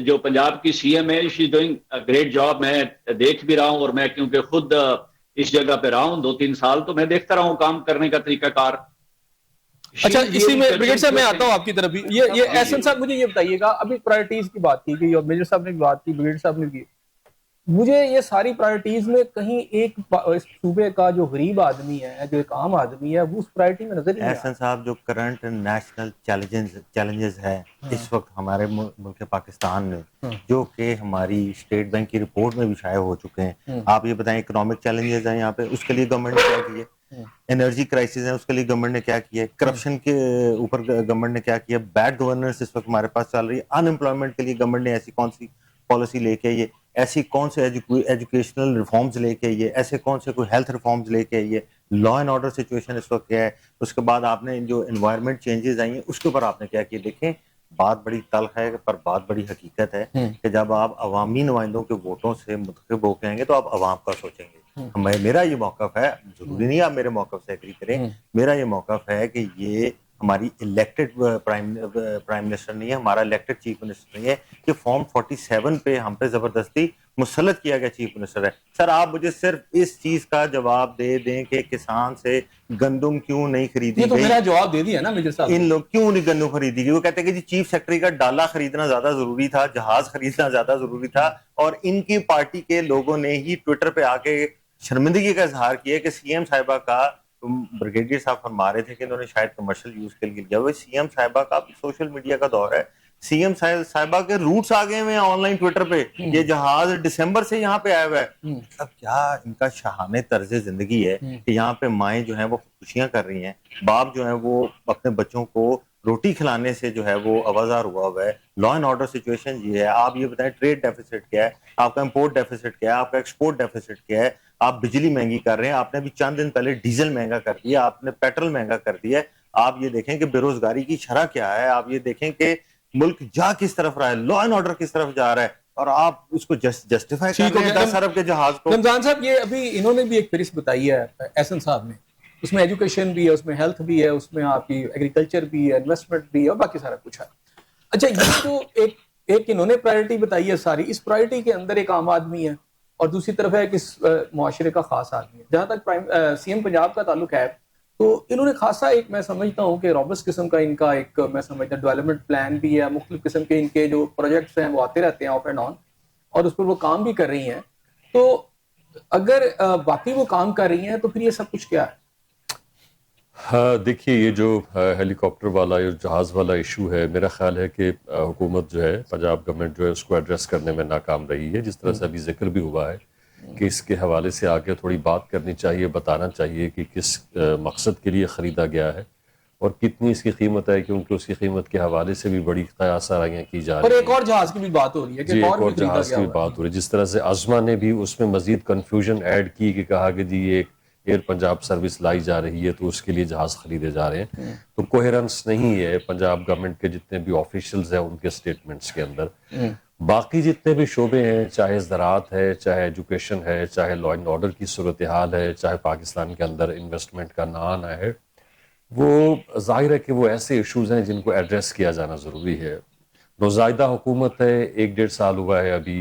जो पंजाब की सीएम है, she is doing a great job. मैं देख भी रहा हूं, और मैं क्योंकि खुद इस जगह पे रहा हूं 2-3 साल, तो मैं देखता रहा हूं काम करने का तरीकाकार। अच्छा, इसी में ब्रिगेड साहब मैं आता हूं आपकी तरफ भी। ये एहसन साहब मुझे ये बताइएगा, अभी प्रायोरिटीज की बात की गई और मेजर साहब ने भी बात की, ब्रिगेड साहब ने भी, मुझे ये सारी प्रायोरिटीज में कहीं एक सूबे का जो गरीब आदमी है, जो एक आम आदमी है, वो उस प्रायोरिटी में नजर नहीं आ रहा। एहसन साहब, जो करंट नेशनल चैलेंजेस है इस वक्त हमारे मुल्क पाकिस्तान में, जो कि हमारी स्टेट बैंक की रिपोर्ट में भी शाये हो चुके हैं, आप ये बताएं। इकोनॉमिक चैलेंजेस हैं यहाँ पे, उसके लिए गवर्नमेंट ने क्या किया? एनर्जी क्राइसिस है, उसके लिए गवर्नमेंट ने क्या किया? करप्शन के ऊपर गवर्नमेंट ने क्या किया? बैड गवर्नेंस इस वक्त हमारे पास चल रही है। अनएम्प्लॉयमेंट के लिए गवर्नमेंट ने ऐसी कौन सी पॉलिसी लेके आई है? ऐसी कौन से एजुकेशनल रिफॉर्म्स लेके आइए, ऐसे कौन से कोई हेल्थ रिफॉर्म्स लेके आइए, लॉ एंड ऑर्डर सिचुएशन इस वक्त क्या है, उसके बाद आपने जो एनवायरनमेंट चेंजेस आई हैं उसके ऊपर आपने क्या किया। देखें, बात बड़ी तल्ख है पर बात बड़ी हकीकत है कि जब आप अवामी नुमाइंदों के वोटों से मुंतखब होके आएंगे तो आप अवाम का सोचेंगे। मेरा ये मौकफ है, जरूरी नहीं आप मेरे मौकफ से एग्री करें, मेरा ये मौकफ है कि ये हमारी इलेक्टेड प्राइम मिनिस्टर नहीं है, हमारा इलेक्टेड चीफ मिनिस्टर नहीं है, कि फॉर्म 47 पे हम पे जबरदस्ती मुसल्लत किया गया चीफ मिनिस्टर है। सर आप मुझे सिर्फ इस चीज का जवाब दे दें कि किसान से गंदुम क्यों नहीं खरीदी ये तो गई। मेरा जवाब दे दिया ना मेजर साहब। इन लोग क्यों नहीं गंदुम खरीदी गई? वो कहते हैं कि जी चीफ सेक्रेटरी का डाला खरीदना ज्यादा जरूरी था, जहाज खरीदना ज्यादा जरूरी था, और इनकी पार्टी के लोगों ने ही ट्विटर पे आके शर्मिंदगी का इजहार किया कि सीएम साहिबा का, ब्रिगेडियर साहब फरमा रहे थे कि इन्होंने शायद कमर्शियल यूज के लिए लिया। वो सीएम साहिबा का सोशल मीडिया का दौर है, सीएम साहिबा के रूट्स आ गए हुए हैं ऑनलाइन ट्विटर पे, ये जहाज दिसंबर से यहाँ पे आया हुआ है। अब क्या इनका शाहाने तर्ज जिंदगी है कि यहाँ पे माएं जो है वो खुशियां कर रही हैं, बाप जो है वो अपने बच्चों को रोटी खिलाने से जो है वो आवाजार हुआ है। लॉ एंड ऑर्डर सिचुएशन ये है। आप ये बताएं ट्रेड डेफिसिट क्या है, आपका इंपोर्ट डेफिसिट क्या है, आपका एक्सपोर्ट डेफिसिट क्या है, आप बिजली महंगी कर रहे हैं, आपने अभी चंद दिन पहले डीजल महंगा कर दिया, आपने पेट्रोल महंगा कर दिया है। आप ये देखें कि बेरोजगारी की शरह क्या है, आप ये देखें कि मुल्क जा किस तरफ रहा है, लॉ एंड ऑर्डर किस तरफ जा रहा है, और आप उसको जस्टिफाई कर रहे हैं 10 अरब के जहाज को। रमजान साहब, ये अभी इन्होंने भी एक फहरिस्त बताई है एहसन साहब ने, उसमें एजुकेशन भी है, उसमें हेल्थ भी है, उसमें आपकी एग्रीकल्चर भी है, इन्वेस्टमेंट भी है और बाकी सारा कुछ है। अच्छा, ये तो एक इन्होंने प्रायोरिटी बताई है सारी, इस प्रायोरिटी के अंदर एक आम आदमी है और दूसरी तरफ है कि मुआशरे का खास आदमी है। जहां तक सीएम पंजाब का ताल्लुक है तो इन्होंने खासा एक, मैं समझता हूँ कि रॉबस्ट किस्म का इनका एक, मैं समझता हूँ डेवलपमेंट प्लान भी है, मुख्तलिफ किस्म के इनके जो प्रोजेक्ट्स हैं वो आते रहते हैं ऑफ एंड ऑन, और उस पर वो काम भी कर रही हैं। तो अगर बाकी वो काम कर रही हैं तो फिर ये सब कुछ क्या है? हाँ, देखिए, ये जो हेलीकॉप्टर वाला या जहाज़ वाला इशू है, मेरा ख्याल है कि हुकूमत जो है, पंजाब गवर्नमेंट जो है, उसको एड्रेस करने में नाकाम रही है। जिस तरह से अभी जिक्र भी हुआ है कि इसके हवाले से आके थोड़ी बात करनी चाहिए, बताना चाहिए कि किस मकसद के लिए ख़रीदा गया है और कितनी इसकी कीमत है, क्योंकि उसकी कीमत के हवाले से भी बड़ी कयास आराइयाँ की जा रही है। और एक और जहाज की भी बात हो रही है कि एक और जहाज की बात हो रही है। जिस तरह से आज़मा ने भी उसमें मजीद कन्फ्यूजन ऐड की कि कहा कि जी ये एयर पंजाब सर्विस लाई जा रही है तो उसके लिए जहाज खरीदे जा रहे हैं, तो कोहेरेंस नहीं है पंजाब गवर्नमेंट के जितने भी ऑफिशियल्स हैं उनके स्टेटमेंट्स के अंदर। बाकी जितने भी शोबे हैं, चाहे ज़राअत है, चाहे एजुकेशन है, चाहे लॉ एंड ऑर्डर की सूरत हाल है, चाहे पाकिस्तान के अंदर इन्वेस्टमेंट का ना आना है, वो जाहिर है कि वो ऐसे इशूज़ हैं जिनको एड्रेस किया जाना ज़रूरी है। नौज़ायदा हुकूमत है, 1-1.5 साल हुआ है, अभी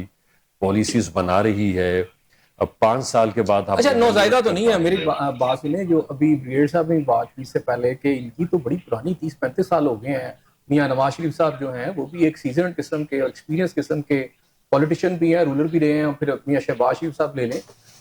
पॉलिसीज़ बना रही है। अब 5 साल के बाद अच्छा, नौज़ायदा तो नहीं है, मेरी बात सुने, जो अभी ब्रिगेडियर साहब ने बात की इससे पहले कि इनकी तो बड़ी पुरानी 30-35 साल हो गए हैं। मियां नवाज शरीफ साहब जो हैं वो भी एक सीजन किस्म के, एक्सपीरियंस किस्म के पॉलिटिशियन भी हैं, रूलर भी रहे हैं, और फिर मियां शहबाज शरीफ साहब ले लें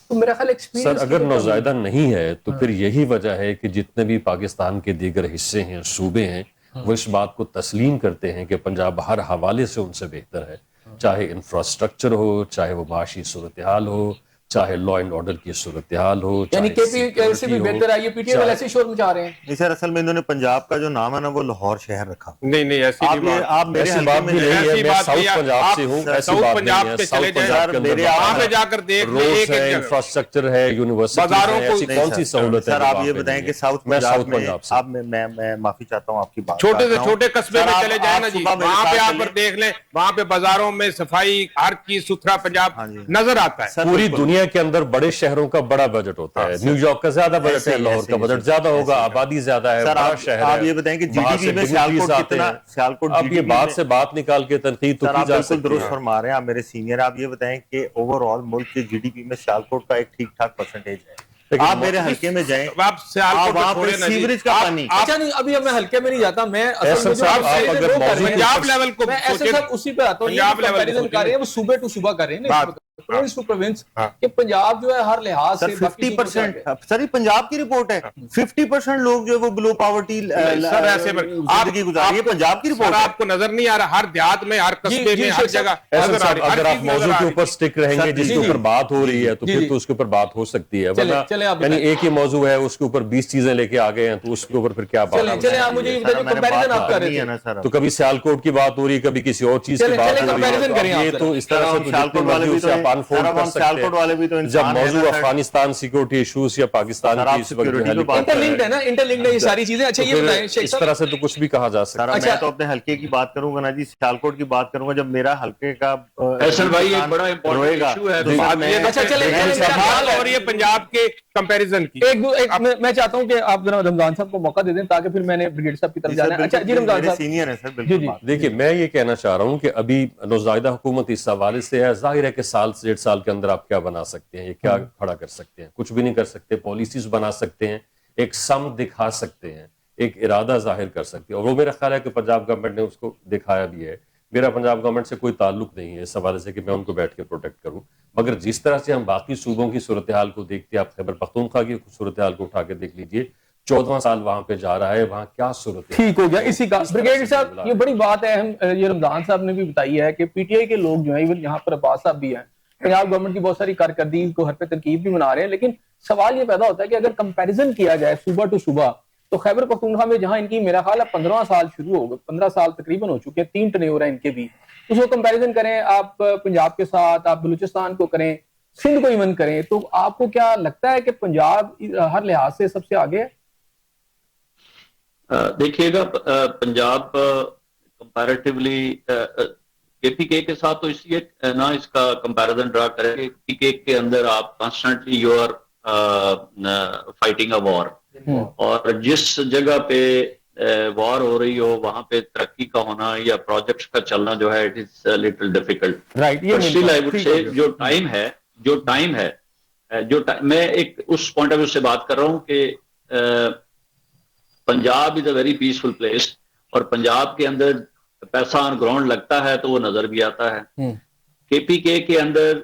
तो मेरा ख्याल एक्सपीरियंस। सर, अगर नौज़ायदा नहीं है तो फिर यही वजह है कि जितने भी पाकिस्तान के दीगर हिस्से हैं, सूबे हैं, वो इस बात को तस्लीम करते हैं कि पंजाब हर हवाले से उनसे बेहतर है, चाहे इंफ्रास्ट्रक्चर हो, चाहे वो माशी सूरत हाल हो, चाहे लॉ एंड ऑर्डर की सूरत हाल हो, यानी केपी से भी बेहतर है। ये पीटीआई वाले ऐसे शोर मचा रहे हैं। नहीं सर, असल में इन्होंने पंजाब का जो नाम है ना वो लाहौर शहर रखा। नहीं ऐसी आप मेरे ऐसी हल्के बात में भी नहीं है। ऐसी मैं बात साउथ नहीं है। पंजाब से हूँ, आप ऐसी साउथ बात पंजाब नहीं है। पे साउथ चले जाएं, पंजाब के अंदर वहां पे जाकर देख लें, रोड्स एक है, जगह इंफ्रास्ट्रक्चर है, यूनिवर्सिटी बाजारों है, को- ऐसी नहीं कौन सर, सी सहूलत है सर जो आप वहाँ ये पे बताएं नहीं कि है? साउथ मैं पंजाब साउथ में पंजाब से आप मैं माफी चाहता हूँ आपकी बात छोटे काट से रहा हूं। छोटे कस्बे सर, में आप- चले जाए आप ना जी, सुबह मेरे वहां पे साथ आप चलें। देख लें, वहां पे बाजारों में सफाई, हर चीज सुथरा पंजाब हाँ जी। नजर आता है। सर, पूरी बिल्कुल। दुनिया के अंदर बड़े शहरों का बड़ा बजट होता है। न्यूयॉर्क का ज्यादा बजट ऐसे है, ही, लाहौर ऐसे का ही, बजट ऐसे ही, ज्यादा होगा, ऐसे ही। आबादी ज्यादा है, सर, बड़ा आप- शहर आप है। ये बताएं कि वहाँ GDP से में dignitaries सियालकोट आते कितना- हैं। सियालकोट अब ये GDP बात में- से बात निकाल के तनकीद तो सर की आप जा बिल्कुल सकती दुरुस्त है। फरमा रहे हैं, आप मेरे सीनियर। आप ये बताएं कि ओवरऑल मुल्क के जीडीपी में सियालकोट का एक ठीक ठाक परसेंटेज है। लेकिन आप मेरे हल्के में जाएं, आप सियालकोट वहाँ को पे छोड़े ना जी। सीवरेज का आप- पानी। आप- अच्छा नहीं, अभी अब मैं हल्के में नहीं जाता, मैं असल ऐसा में जो साहब, आप आप अगर वो कर रहे हैं, पंजाब लेवल को मैं ऐसे सोचें- सब उसी पे आता हूँ। पंजाब लेवल को कंपैरिजन कर रहे हैं, वो सूबे टू सूबा कर रहे हैं ना। बात प्रोविंस टू प्रोविंस हाँ। कि पंजाब जो है हर लिहाज सर से बाकी सूबों से 50%, आगे। सर ये पंजाब की रिपोर्ट है, 50% लोग जो है वो बिलो पावर्टी सर ऐसे में जिंदगी गुजार रही है, पंजाब की सर रिपोर्ट है। आपको नजर नहीं आ रहा, हर देहात में, हर कस्बे जी, में, हर शेख साहब, जगह एहसन नजर आ साहब, रही है, हर अगर आप चीज नजर मौजू आ के रही ऊपर स्टिक रहेंगे जिसके जी, ऊपर जी। बात हो रही है तो जी, फिर जी। तो उसके ऊपर बात हो सकती है, चले- वरना चले आप यानी बताएं। एक ही मौजू है उसके ऊपर 20 चीजें लेके आ गए हैं तो उसके ऊपर फिर क्या बात चले- हो चले सकती आप है? मुझे ये सर, बताइए मैंने कंपैरिजन बात आप कर करनी रहे है थे। ना सर, तो कभी सियालकोट की बात हो रही, कभी किसी और चीज की चले- बात चले हो रही है, comparison तो करें ये आप तो जरा। इस तरह से तो सियालकोट जितनी वाले मर्जी भी उसे तो आप अनफोल्ड सर, कर हम सियालकोट वाले भी तो सकते हैं। इंसान जब हैं मौजू ना, सर। अफगानिस्तान सिक्योरिटी इश्यूज या पाकिस्तान सर, आप की इस वक्त जो security पे बात हेलीकॉप्टर इंटरलिंक्ड है ना, इंटरलिंक्ड है ये सारी चीजें। अच्छा तो ये फिर बताएं शेख इस साहब, तरह से तो कुछ भी कहा जा सकता सर है। अच्छा। मैं तो अपने हल्के की बात करूंगा ना जी, सियालकोट की बात करूंगा, जब मेरा हल्के का एहसन भाई एक बड़ा इंपॉर्टेंट रोएगा, इशू है। तो सर बात मैं- ये अच्छा, चले- मैं- चले- मेरा ख्याल है- और ये पंजाब के कंपैरिजन की मैं चाहता हूँ कि आप जरा रमजान साहब को मौका दे दें ताकि फिर मैंने ब्रिगेड साहब की तरफ जी सर, जाना है। अच्छा बिल्कुल, जी रमजान मेरे साहब, सीनियर है सर, जी, बिल्कुल जी। बात। देखिए मैं ये कहना चाह रहा हूं कि अभी नौज़ायदा हुकूमत इस हवाले से है, जाहिर है कि साल से 1.5 साल के अंदर आप क्या बना सकते हैं, ये क्या खड़ा कर सकते हैं, कुछ भी नहीं कर सकते। पॉलिसीज बना सकते हैं, एक सम दिखा सकते हैं, एक इरादा जाहिर कर सकते हैं, और वो मेरा ख्याल है कि पंजाब गवर्नमेंट ने उसको दिखाया भी है। मेरा पंजाब गवर्नमेंट से कोई ताल्लुक नहीं है इस हवाले से कि मैं उनको बैठ के प्रोटेक्ट करूं, मगर जिस तरह से हम बाकी सूबों की सूरत हाल को देखते हैं, आप खैबर पख्तूनख्वा की सूरत हाल को उठा के देख लीजिए, 14वां साल वहां पे जा रहा है, वहां क्या सूरत ठीक हो गया इसी का। ब्रिगेड साहब ये बड़ी बात है, हम ये रमजान साहब ने भी बताई है कि पीटीआई के लोग जो है, इवन यहाँ पर अब्बास साहब भी हैं, पंजाब गवर्नमेंट की बहुत सारी कारकर्दगी को हर पे तनकीद भी बना रहे हैं, लेकिन सवाल ये पैदा होता है कि अगर कंपैरिजन किया जाए सूबा टू सूबा, तो खैबर पख्तूनख्वा में जहां इनकी मेरा ख्याल है 15 साल शुरू हो गए, 15 साल तकरीबन हो चुके हैं, 3 टर्नओवर है इनके भी, उसको कंपैरिजन करें आप पंजाब के साथ, आप बलूचिस्तान को करें, सिंध को इवन करें, तो आपको क्या लगता है कि पंजाब हर लिहाज से सबसे आगे है? देखिएगा पंजाब कंपैरेटिवली केपीके के साथ तो इसलिए ना इसका कंपैरिजन ड्रा करें, केपीके के अंदर आप constantly you are fighting a war, और जिस जगह पे वॉर हो रही हो वहां पे तरक्की का होना या प्रोजेक्ट्स का चलना जो है it is little difficult. Right, ये स्टिल आई वुड से जो टाइम है मैं एक उस पॉइंट ऑफ व्यू से बात कर रहा हूं कि Punjab is a very peaceful place, और पंजाब के अंदर पैसा ऑन ग्राउंड लगता है तो वो नजर भी आता है। केपीके के अंदर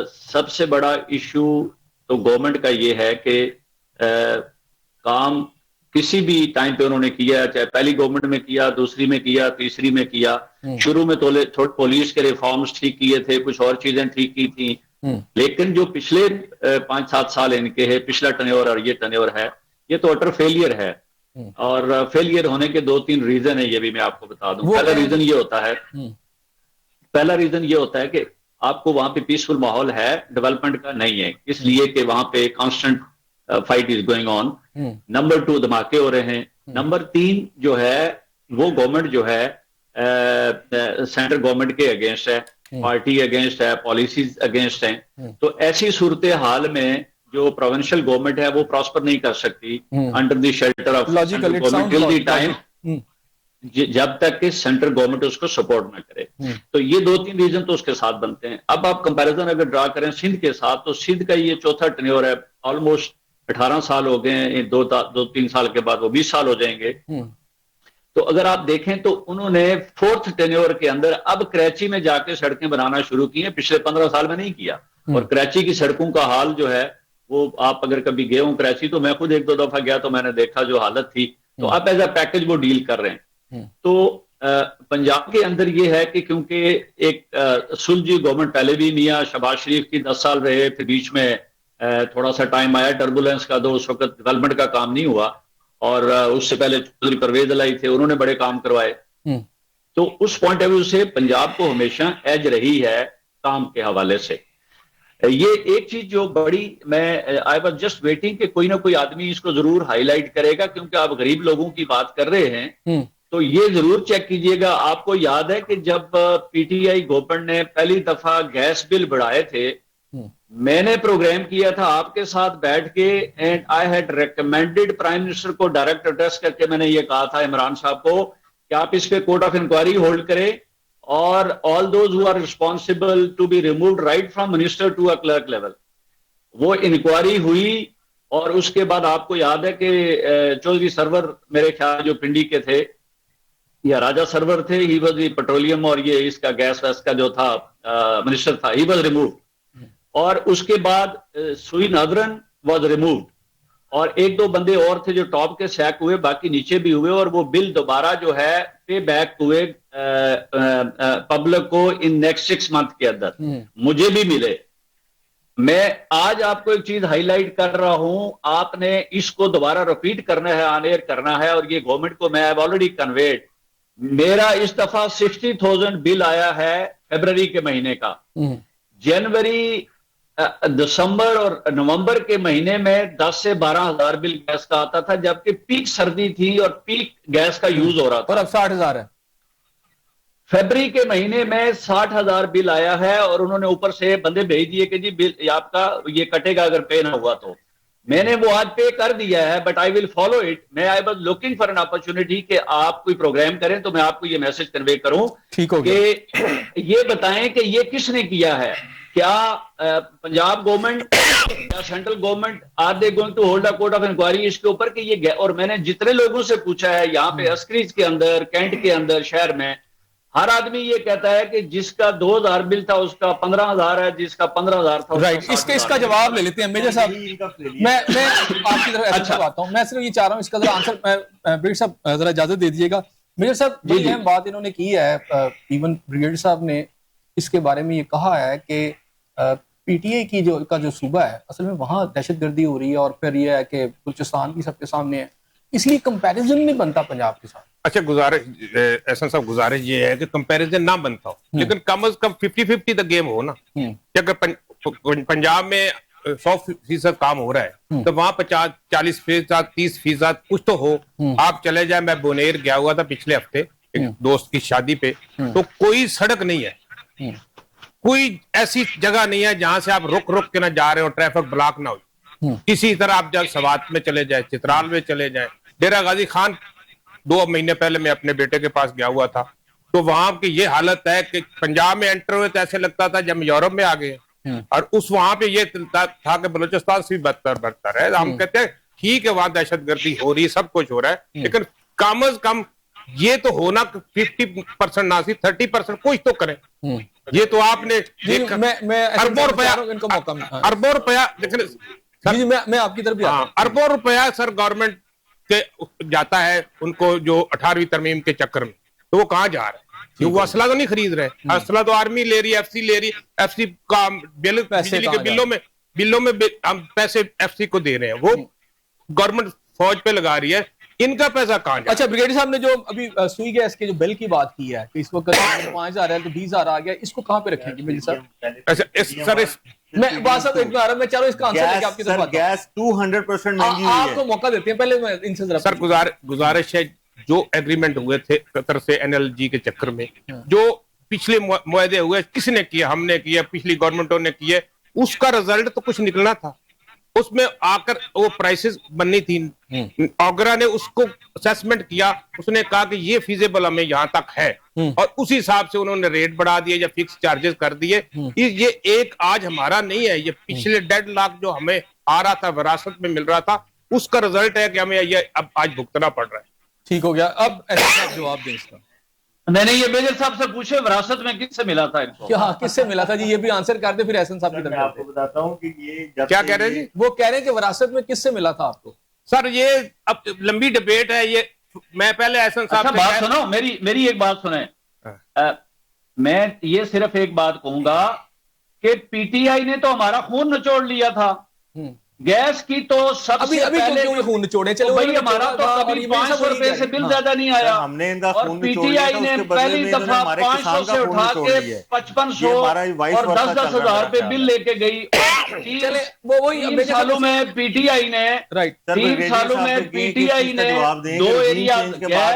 सबसे बड़ा इशू तो गवर्नमेंट का ये है कि काम किसी भी टाइम पे उन्होंने किया, चाहे पहली गवर्नमेंट में किया, दूसरी में किया, तीसरी में किया, शुरू में तो थोड़े पुलिस के रिफॉर्म्स ठीक किए थे, कुछ और चीजें ठीक की थी, लेकिन जो पिछले 5-7 साल इनके है, पिछला टर्नओवर और ये टर्नओवर है, ये तो अटर फेलियर है। और फेलियर होने के 2-3 रीजन है, ये भी मैं आपको बता दूं। पहला रीजन ये होता है कि आपको वहां पे पीसफुल माहौल है, डेवलपमेंट का नहीं है, इसलिए कि वहां पे constant fight is going on. Number 2 धमाके हो रहे हैं। नंबर 3 जो है वो गवर्नमेंट जो है सेंट्रल गवर्नमेंट के अगेंस्ट है, पार्टी अगेंस्ट है, पॉलिसीज अगेंस्ट हैं। तो ऐसी सूरत हाल में जो प्रोविंशियल गवर्नमेंट है वो प्रॉस्पर नहीं कर सकती under the shelter of central government till the time, जब तक कि सेंट्रल गवर्नमेंट उसको सपोर्ट ना करे। तो ये 2-3 रीजन तो उसके साथ बनते हैं। अब आप कंपैरिजन अगर ड्रा करें सिंध के साथ, तो सिंध का ये चौथा टर्नओवर है, ऑलमोस्ट 18 साल हो गए हैं, 2-3 साल के बाद वो 20 साल हो जाएंगे। तो अगर आप देखें तो उन्होंने 4th टर्नओवर के अंदर अब कराची में जाके सड़कें बनाना शुरू की हैं, पिछले 15 साल में नहीं किया। और कराची की सड़कों का हाल जो है वो, आप अगर कभी गए हो कराची, तो मैं खुद 1-2 दफा गया तो मैंने देखा जो हालत थी, तो अब एज अ पैकेज वो डील कर रहे हैं। तो पंजाब के अंदर ये है कि क्योंकि एक सुलझी गवर्नमेंट पहले भी मियां शहबाज शरीफ की 10 साल रहे, फिर बीच में थोड़ा सा टाइम आया टर्बुलेंस का, तो उस वक्त डेवलपमेंट का काम नहीं हुआ, और उससे पहले चौधरी परवेज अलाई थे, उन्होंने बड़े काम करवाए। तो उस पॉइंट ऑफ व्यू से पंजाब को हमेशा एज रही है काम के हवाले से। ये एक चीज जो बड़ी, मैं आई वाज जस्ट वेटिंग कि कोई ना कोई आदमी इसको जरूर हाईलाइट करेगा, क्योंकि आप गरीब लोगों की बात कर रहे हैं, तो ये जरूर चेक कीजिएगा। आपको याद है कि जब पीटीआई गवर्नमेंट ने पहली दफा गैस बिल बढ़ाए थे, मैंने प्रोग्राम किया था आपके साथ बैठ के, and I had recommended prime minister को डायरेक्ट एड्रेस करके मैंने ये कहा था इमरान साहब को कि आप इस पे कोर्ट ऑफ इंक्वायरी होल्ड करें, और all those who are responsible to be removed right from minister to a clerk level. वो इंक्वायरी हुई, और उसके बाद आपको याद है कि चौधरी सरवर मेरे ख्याल जो पिंडी के थे, या राजा सरवर थे, ही वाज द पेट्रोलियम और ये इसका गैस वैस का जो था मिनिस्टर था, ही वाज रिमूव्ड। और उसके बाद सुई नादरन वॉज रिमूव्ड, और एक दो बंदे और थे जो टॉप के सैक हुए, बाकी नीचे भी हुए, और वो बिल दोबारा जो है पे बैक हुए पब्लिक को इन नेक्स्ट 6 मंथ के अंदर। मुझे भी मिले। मैं आज आपको एक चीज हाईलाइट कर रहा हूं, आपने इसको दोबारा रिपीट करना है, ऑन एयर करना है, और ये गवर्नमेंट को मैं ऑलरेडी कन्वेड, मेरा इस दफा 60,000 बिल आया है फरवरी के महीने का। जनवरी, दिसंबर और नवंबर के महीने में 10 से 12,000 बिल गैस का आता था, जबकि पीक सर्दी थी और पीक गैस का यूज हो रहा था। और अब 60,000 है। फरवरी के महीने में 60,000 बिल आया है, और उन्होंने ऊपर से बंदे भेज दिए कि जी बिल आपका ये कटेगा अगर पे ना हुआ तो। मैंने वो आज पे कर दिया है, but I will follow it. मैं I was looking for an opportunity कि आप कोई प्रोग्राम करें तो मैं आपको ये मैसेज कन्वे करूं। ठीक हो गया। कि ये बताएं कि ये किसने किया है। क्या पंजाब गवर्नमेंट या central government, are they going to hold a court of inquiry इसके ऊपर कि ये। और मैंने जितने लोगों से पूछा है यहाँ पे, अस्क्रीज के अंदर, कैंट के अंदर, शहर में, हर आदमी ये कहता है कि जिसका 2,000 बिल था उसका 15,000 है, जिसका 15,000 था राइट। इसका जवाब ले लेते हैं मेजर साहब। मैं आपकी तरफ ऐसे आता हूं, मैं सिर्फ ये चाह रहा हूं इसका जरा आंसर, ब्रिगेडियर साहब जरा इजाजत दे दीजिएगा। मेजर साहब बड़ी अहम बात इन्होंने की है, इवन ब्रिगेडियर साहब ने इसके बारे में ये कहा है कि पीटीआई की जो सूबा है असल में वहां दहशतगर्दी हो रही है, और फिर ये है कि बलूचिस्तान भी सबके सामने है, इसलिए कंपैरिजन नहीं बनता पंजाब के साथ। अच्छा, गुजारिश एहसन साहब, गुजारिश ये है कि कंपैरिजन ना बनता हो, लेकिन कम से कम 50-50 द गेम हो ना। कि अगर पंजाब में 100% काम हो रहा है तो वहां 50-40%, 30% कुछ तो हो। आप चले जाए, मैं बोनेर गया हुआ था पिछले हफ्ते एक दोस्त की शादी पे, तो कोई सड़क नहीं है, कोई ऐसी जगह नहीं है जहां से आप रुक रुक के ना जा रहे हो, ट्रैफिक ब्लॉक ना हो। किसी तरह आप जब सवात में चले जाए, चित्राल में चले जाए, डेरा गाजी खान 2 महीने पहले मैं अपने बेटे के पास गया हुआ था, तो वहां की ये हालत है कि पंजाब में एंटर हुए तो ऐसे लगता था जब यूरोप में आ गए। और उस वहां पे ये था कि बलूचिस्तान से भी बदतर है। हम कहते हैं ठीक है वहां दहशतगर्दी हो रही है, सब कुछ हो रहा है, लेकिन कम से कम ये तो होना 50% ना सी 30% कुछ तो करें। ये तो आपने अरबों रुपया लेकिन मैं आपकी तरफ भी अरबों रुपया सर गवर्नमेंट के जाता है उनको, जो 18वीं तरमीम के चक्कर में, तो वो कहाँ जा रहा है? वो असला तो नहीं खरीद रहे, असला तो आर्मी ले रही है, एफसी ले रही है, एफसी का बिल बिजली के बिलों में हम पैसे एफसी को दे रहे हैं, वो गवर्नमेंट फौज पे लगा रही है, इनका पैसा कहाँ जाए? अच्छा, ब्रिगेडियर साहब ने जो अभी सुई गैस के जो बिल की बात की है कि इस वक्त 5,000 है तो 20,000 आ गया, इसको कहाँ पे रखेंगे मेजर साहब? अच्छा, मैं बात सब एक आ रहा, मैं चाह रहा हूं इसका आंसर लेके आपकी तरफ आता हूं। गैस 200% महंगी हुई है। आपको मौका देते हैं, पहले मैं इनसे जरा सर गुजारिश है, जो एग्रीमेंट हुए थे कतर से एनएलजी के चक्कर में, जो पिछले मुआहदे हुए, किसने किया? हमने किया, पिछली गवर्नमेंटों ने किए, उसका रिजल्ट तो कुछ निकलना था। उसमें आकर वो प्राइसेस बननी थी, ऑगरा ने उसको असेसमेंट किया, उसने कहा कि ये फीजेबल हमें यहाँ तक है, और उसी हिसाब से उन्होंने रेट बढ़ा दिए या फिक्स चार्जेस कर दिए। ये एक आज हमारा नहीं है, ये पिछले 1.5 लाख जो हमें आ रहा था, विरासत में मिल रहा था, उसका रिजल्ट है कि हमें ये अब आज भुगतना पड़ रहा है। ठीक हो गया। अब ऐसा जवाब दें इसका। नहीं, ये मेजर साहब से पूछे विरासत में किससे मिला था इनको? क्या किससे मिला था जी? ये भी आंसर कर दे, फिर एहसन साहब की तरफ। मैं आपको बताता हूं कि ये क्या कह रहे हैं जी? वो कह रहे हैं कि विरासत में किससे मिला था आपको? सर ये अब लंबी डिबेट है, ये मैं पहले एहसन साहब अच्छा, बात सुनो, मेरी एक बात सुने। मैं ये सिर्फ एक बात कहूंगा कि पीटीआई ने तो हमारा खून निचोड़ लिया था। गैस की तो सबसे अभी पहले क्यों खून निचोड़े? चलो भाई, हमारा तो कभी 500 रुपए से बिल ज्यादा नहीं आया, हमने इनका और खून निचोड़ लिया था, पीटीआई ने उसके बदले पहली में दफा हमारे 500 से उठा के 5500 और 10-10 हजार रुपए बिल लेके गई। चले वो वही 3 सालों में पीटीआई ने, राइट, 3 सालों में पीटीआई ने 2 एरिया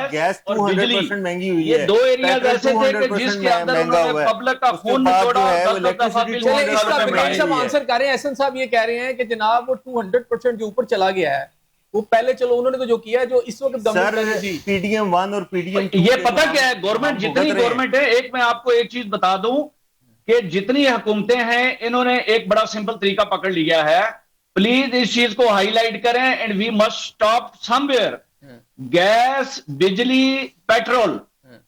गैस और बिजली, महंगी हुई ये है। 2 एरिया ऐसे थे कि जिसके अंदर उन्होंने पब्लिक का खून निचोड़ा, 10 दफा बिल आंसर कर रहे हैं। एहसन साहब ये कह रहे हैं कि जनाब वो 200% जो ऊपर चला गया है, वो पहले चलो उन्होंने तो जो किया है, जो इस वक्त गवर्नमेंट पीडीएम 1 और पीडीएम 2, ये पता क्या है, गवर्नमेंट जितनी गवर्नमेंट है, एक मैं आपको एक चीज बता दूं कि जितनी हुकूमतें हैं, इन्होंने एक बड़ा सिंपल तरीका पकड़ लिया है। प्लीज इस चीज को हाईलाइट करें, and we must stop somewhere. Gas, बिजली, पेट्रोल,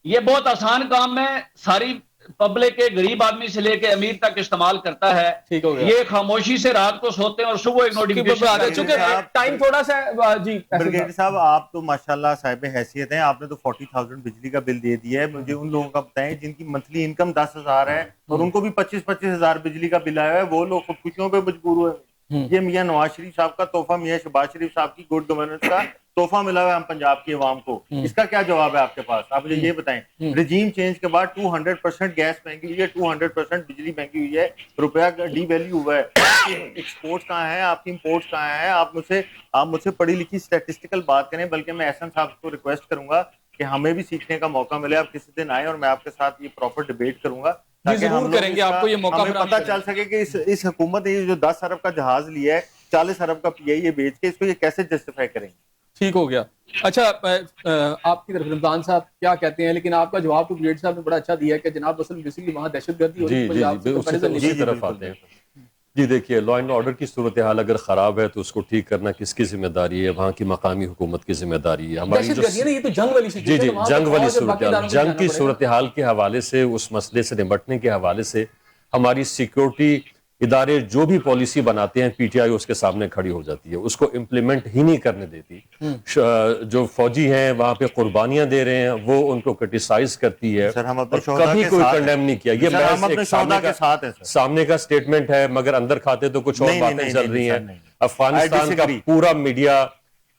ये बहुत आसान काम है, सारी पब्लिक के गरीब आदमी से लेके अमीर तक इस्तेमाल करता है। ठीक हो गया। ये खामोशी से रात को सोते हैं और सुबह एक नोटिफिकेशन। चूंकि टाइम थोड़ा सा जी ब्रिगेडियर साहब, आप तो माशाल्लाह साहिब हैसियत हैं, आपने तो 40,000 बिजली का बिल दे दिया है। मुझे उन लोगों का बताएं जिनकी मंथली इनकम 10,000 है और उनको भी 25-25 हजार बिजली का बिल आया है, वो लोग खुदकुशियों पे मजबूर हुए। ये मियां नवाज शरीफ साहब का तोहफा, मियां शहबाज शरीफ साहब की गुड गवर्नेंस का तोहफा मिला हुआ है हम पंजाब की अवाम को। इसका क्या जवाब है आपके पास? आप मुझे ये बताएं। रिजीम चेंज के बाद 200% गैस महंगी हुई है, 200% बिजली महंगी हुई है, रुपया डी वैल्यू हुआ है। एक्सपोर्ट्स कहाँ है, आपकी इम्पोर्ट्स कहाँ है? आप मुझसे पढ़ी लिखी स्टैटिस्टिकल बात करें। बल्कि मैं एहसन साहब को रिक्वेस्ट करूंगा कि हमें भी सीखने का मौका मिले। आप किसी दिन आए और मैं आपके साथ ये प्रॉपर डिबेट करूंगा, जरूर करेंगे, आपको ये मौका हमें पता चल सके कि इस हुकूमत ने जो 10 अरब का जहाज लिया है, 40 अरब का पीआईए बेच के इसको ये कैसे जस्टिफाई करेंगे। ठीक हो गया। अच्छा, आपकी तरफ रमजान साहब क्या कहते हैं, लेकिन आपका जवाब तो ब्रिगेडियर साहब ने बड़ा अच्छा दिया है कि जनाब असल बेसिकली वहाँ दहशतगर्दी हो रही है। उसी तरफ आते हैं जी। देखिए, लॉ एंड ऑर्डर की सूरत हाल अगर खराब है तो उसको ठीक करना किसकी जिम्मेदारी है? वहाँ की मकामी हुकूमत की जिम्मेदारी है। हमारी जो ये तो जंग वाली जी जंग वाली सूरत हाल, जंग की सूरत हाल के हवाले से, उस मसले से निपटने के हवाले से हमारी सिक्योरिटी इदारे जो भी पॉलिसी बनाते हैं, पीटीआई उसके सामने खड़ी हो जाती है, उसको इम्प्लीमेंट ही नहीं करने देती। जो फौजी हैं वहां पे कुर्बानियां दे रहे हैं, वो उनको क्रिटिसाइज करती है। सर, हम कभी कोई कंडेम नहीं किया। ये सामने का स्टेटमेंट है, मगर अंदर खाते तो कुछ और बातें चल रही हैं। अफगानिस्तान का पूरा मीडिया,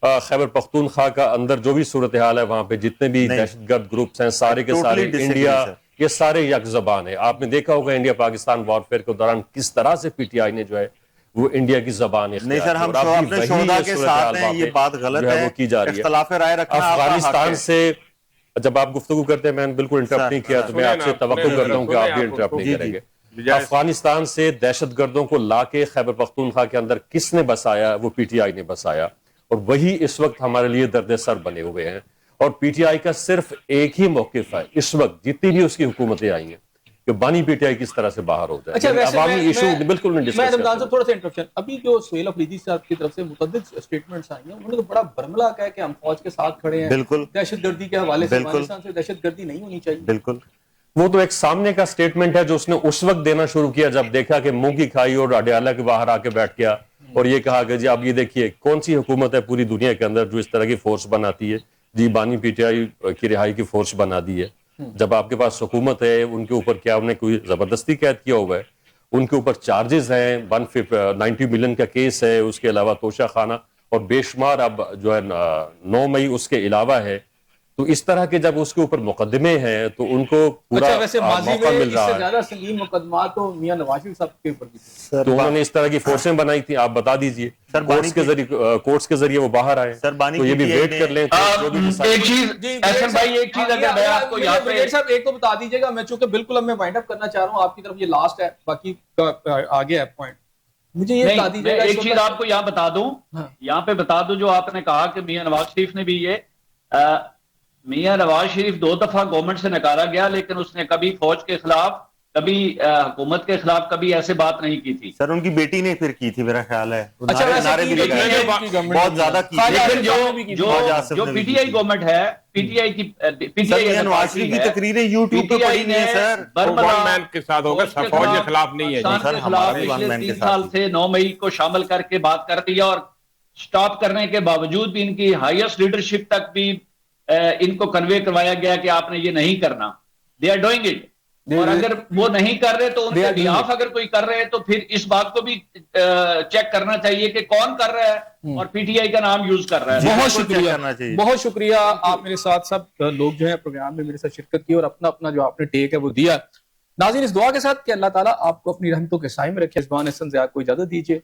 खैबर पख्तूनख्वा का अंदर जो भी सूरत हाल है, वहां पे जितने भी दहशतगर्द ग्रुप्स हैं, सारे के सारे इंडिया, ये सारे यक जबान है। आपने देखा होगा इंडिया पाकिस्तान वॉरफेयर के दौरान किस तरह से पीटीआई ने जो है वो इंडिया की जबान नहीं सर, हम अपने शोधा के साथ हैं, ये बात गलत है, वो की जा रही है। इख्तिलाफ राय रखना अफगानिस्तान से जब आप गुफ्तगू करते हैं, मैंने बिल्कुल इंटरप्ट नहीं किया, तो मैं आपसे तवक्को करता हूं कि आप भी इंटरप्ट नहीं करेंगे। अफगानिस्तान से दहशतगर्दों को लाके खैबर पख्तूनख्वा के अंदर किसने बसाया? वो पीटीआई ने बसाया, और वही इस वक्त हमारे लिए दर्द सर बने हुए हैं। और पीटीआई का सिर्फ एक ही मौकिफ है इस वक्त, जितनी भी उसकी हुकूमतें आई हैं, कि बानी पीटीआई किस तरह से बाहर हो जाए। अच्छा, अवामी इशू बिल्कुल नहीं डिस्कस करते। मैं थोड़ा सा इंटरप्शन, अभी जो सुहेल अफरीदी साहब की तरफ से मुतअद्दिद स्टेटमेंट्स आई हैं, उन्होंने तो बड़ा बरमला कहा कि हम फौज के साथ खड़े हैं, बिल्कुल दहशतगर्दी के हवाले से अफगानिस्तान से दहशतगर्दी नहीं होनी चाहिए। बिल्कुल, वो तो एक सामने का स्टेटमेंट है जो उसने उस वक्त देना शुरू किया जब देखा कि मुंह की खाई और अडयाला के बाहर आके बैठ गया और ये कहा कि जी आप ये देखिए कौन सी हुकूमत है पूरी दुनिया के अंदर जो इस तरह की फोर्स बनाती है। जी बानी पीटीआई की रिहाई की फोर्स बना दी है। जब आपके पास हुकूमत है, उनके ऊपर क्या उन्हें कोई जबरदस्ती कैद किया हुआ है? उनके ऊपर चार्जेस हैं, 190 मिलियन का केस है, उसके अलावा तोशा खाना और बेशुमार अब जो है 9 मई उसके अलावा है। तो इस तरह के जब उसके ऊपर मुकदमे हैं तो उनको पूरा मौका मिल रहा है। ज्यादा संगीन मुकदमा तो मियां नवाज शरीफ साहब के ऊपर भी थे, तो उन्होंने इस तरह की फोर्सें बनाई थी। आप बता दीजिए, कोर्ट्स के जरिए वो बाहर आए, तो ये भी वेट कर लें। एक चीज एहसन भाई, एक चीज अगर मैं आपको यहाँ पे साहब एक तो बता दीजिएगा, मैं चूंकि बिल्कुल अब मैं वाइंड अप करना चाह रहा हूँ, आपकी तरफ ये लास्ट है, बाकी आगे है पॉइंट, मुझे ये बता दीजिएगा। एक चीज आपको यहाँ बता दूं, यहाँ पे बता दूं, जो आपने कहा कि मियां नवाज शरीफ ने भी ये मियां नवाज शरीफ 2 दफा गवर्नमेंट से नकारा गया, लेकिन उसने कभी फौज के खिलाफ, कभी हुकूमत के खिलाफ कभी ऐसे बात नहीं की थी। सर उनकी बेटी ने फिर की थी मेरा ख्याल है। अच्छा, नारे भी बहुत ज्यादा की, लेकिन जो पीटीआई गवर्नमेंट है, पीटीआई नवाज शरीफ की तकरीरें यूट्यूब पे पड़ी नहीं है सर, वन मैन के साथ होगा, फौज के खिलाफ नहीं है सर। हमारा भी वन मैन के 3 साल से 9 मई को शामिल करके बात कर दिया, और स्टॉप करने के बावजूद भी इनकी हाईएस्ट लीडरशिप तक भी इनको कन्वे करवाया गया कि आपने ये नहीं करना। दे आर डूइंग इट, और अगर वो नहीं कर रहे तो उनके खिलाफ अगर कोई कर रहे हैं तो फिर इस बात को भी चेक करना चाहिए कि कौन कर रहा है और पीटीआई का नाम यूज कर रहा है। बहुत शुक्रिया, आप मेरे साथ सब लोग जो है प्रोग्राम में मेरे साथ शिरकत की और अपना अपना जो आपने टेक है वो दिया। नाज़रीन, इस दुआ के साथ कि अल्लाह ताला आपको अपनी रहमतों के साए में रखे। इज़बान एहसन ज़िया को इजाजत दीजिए।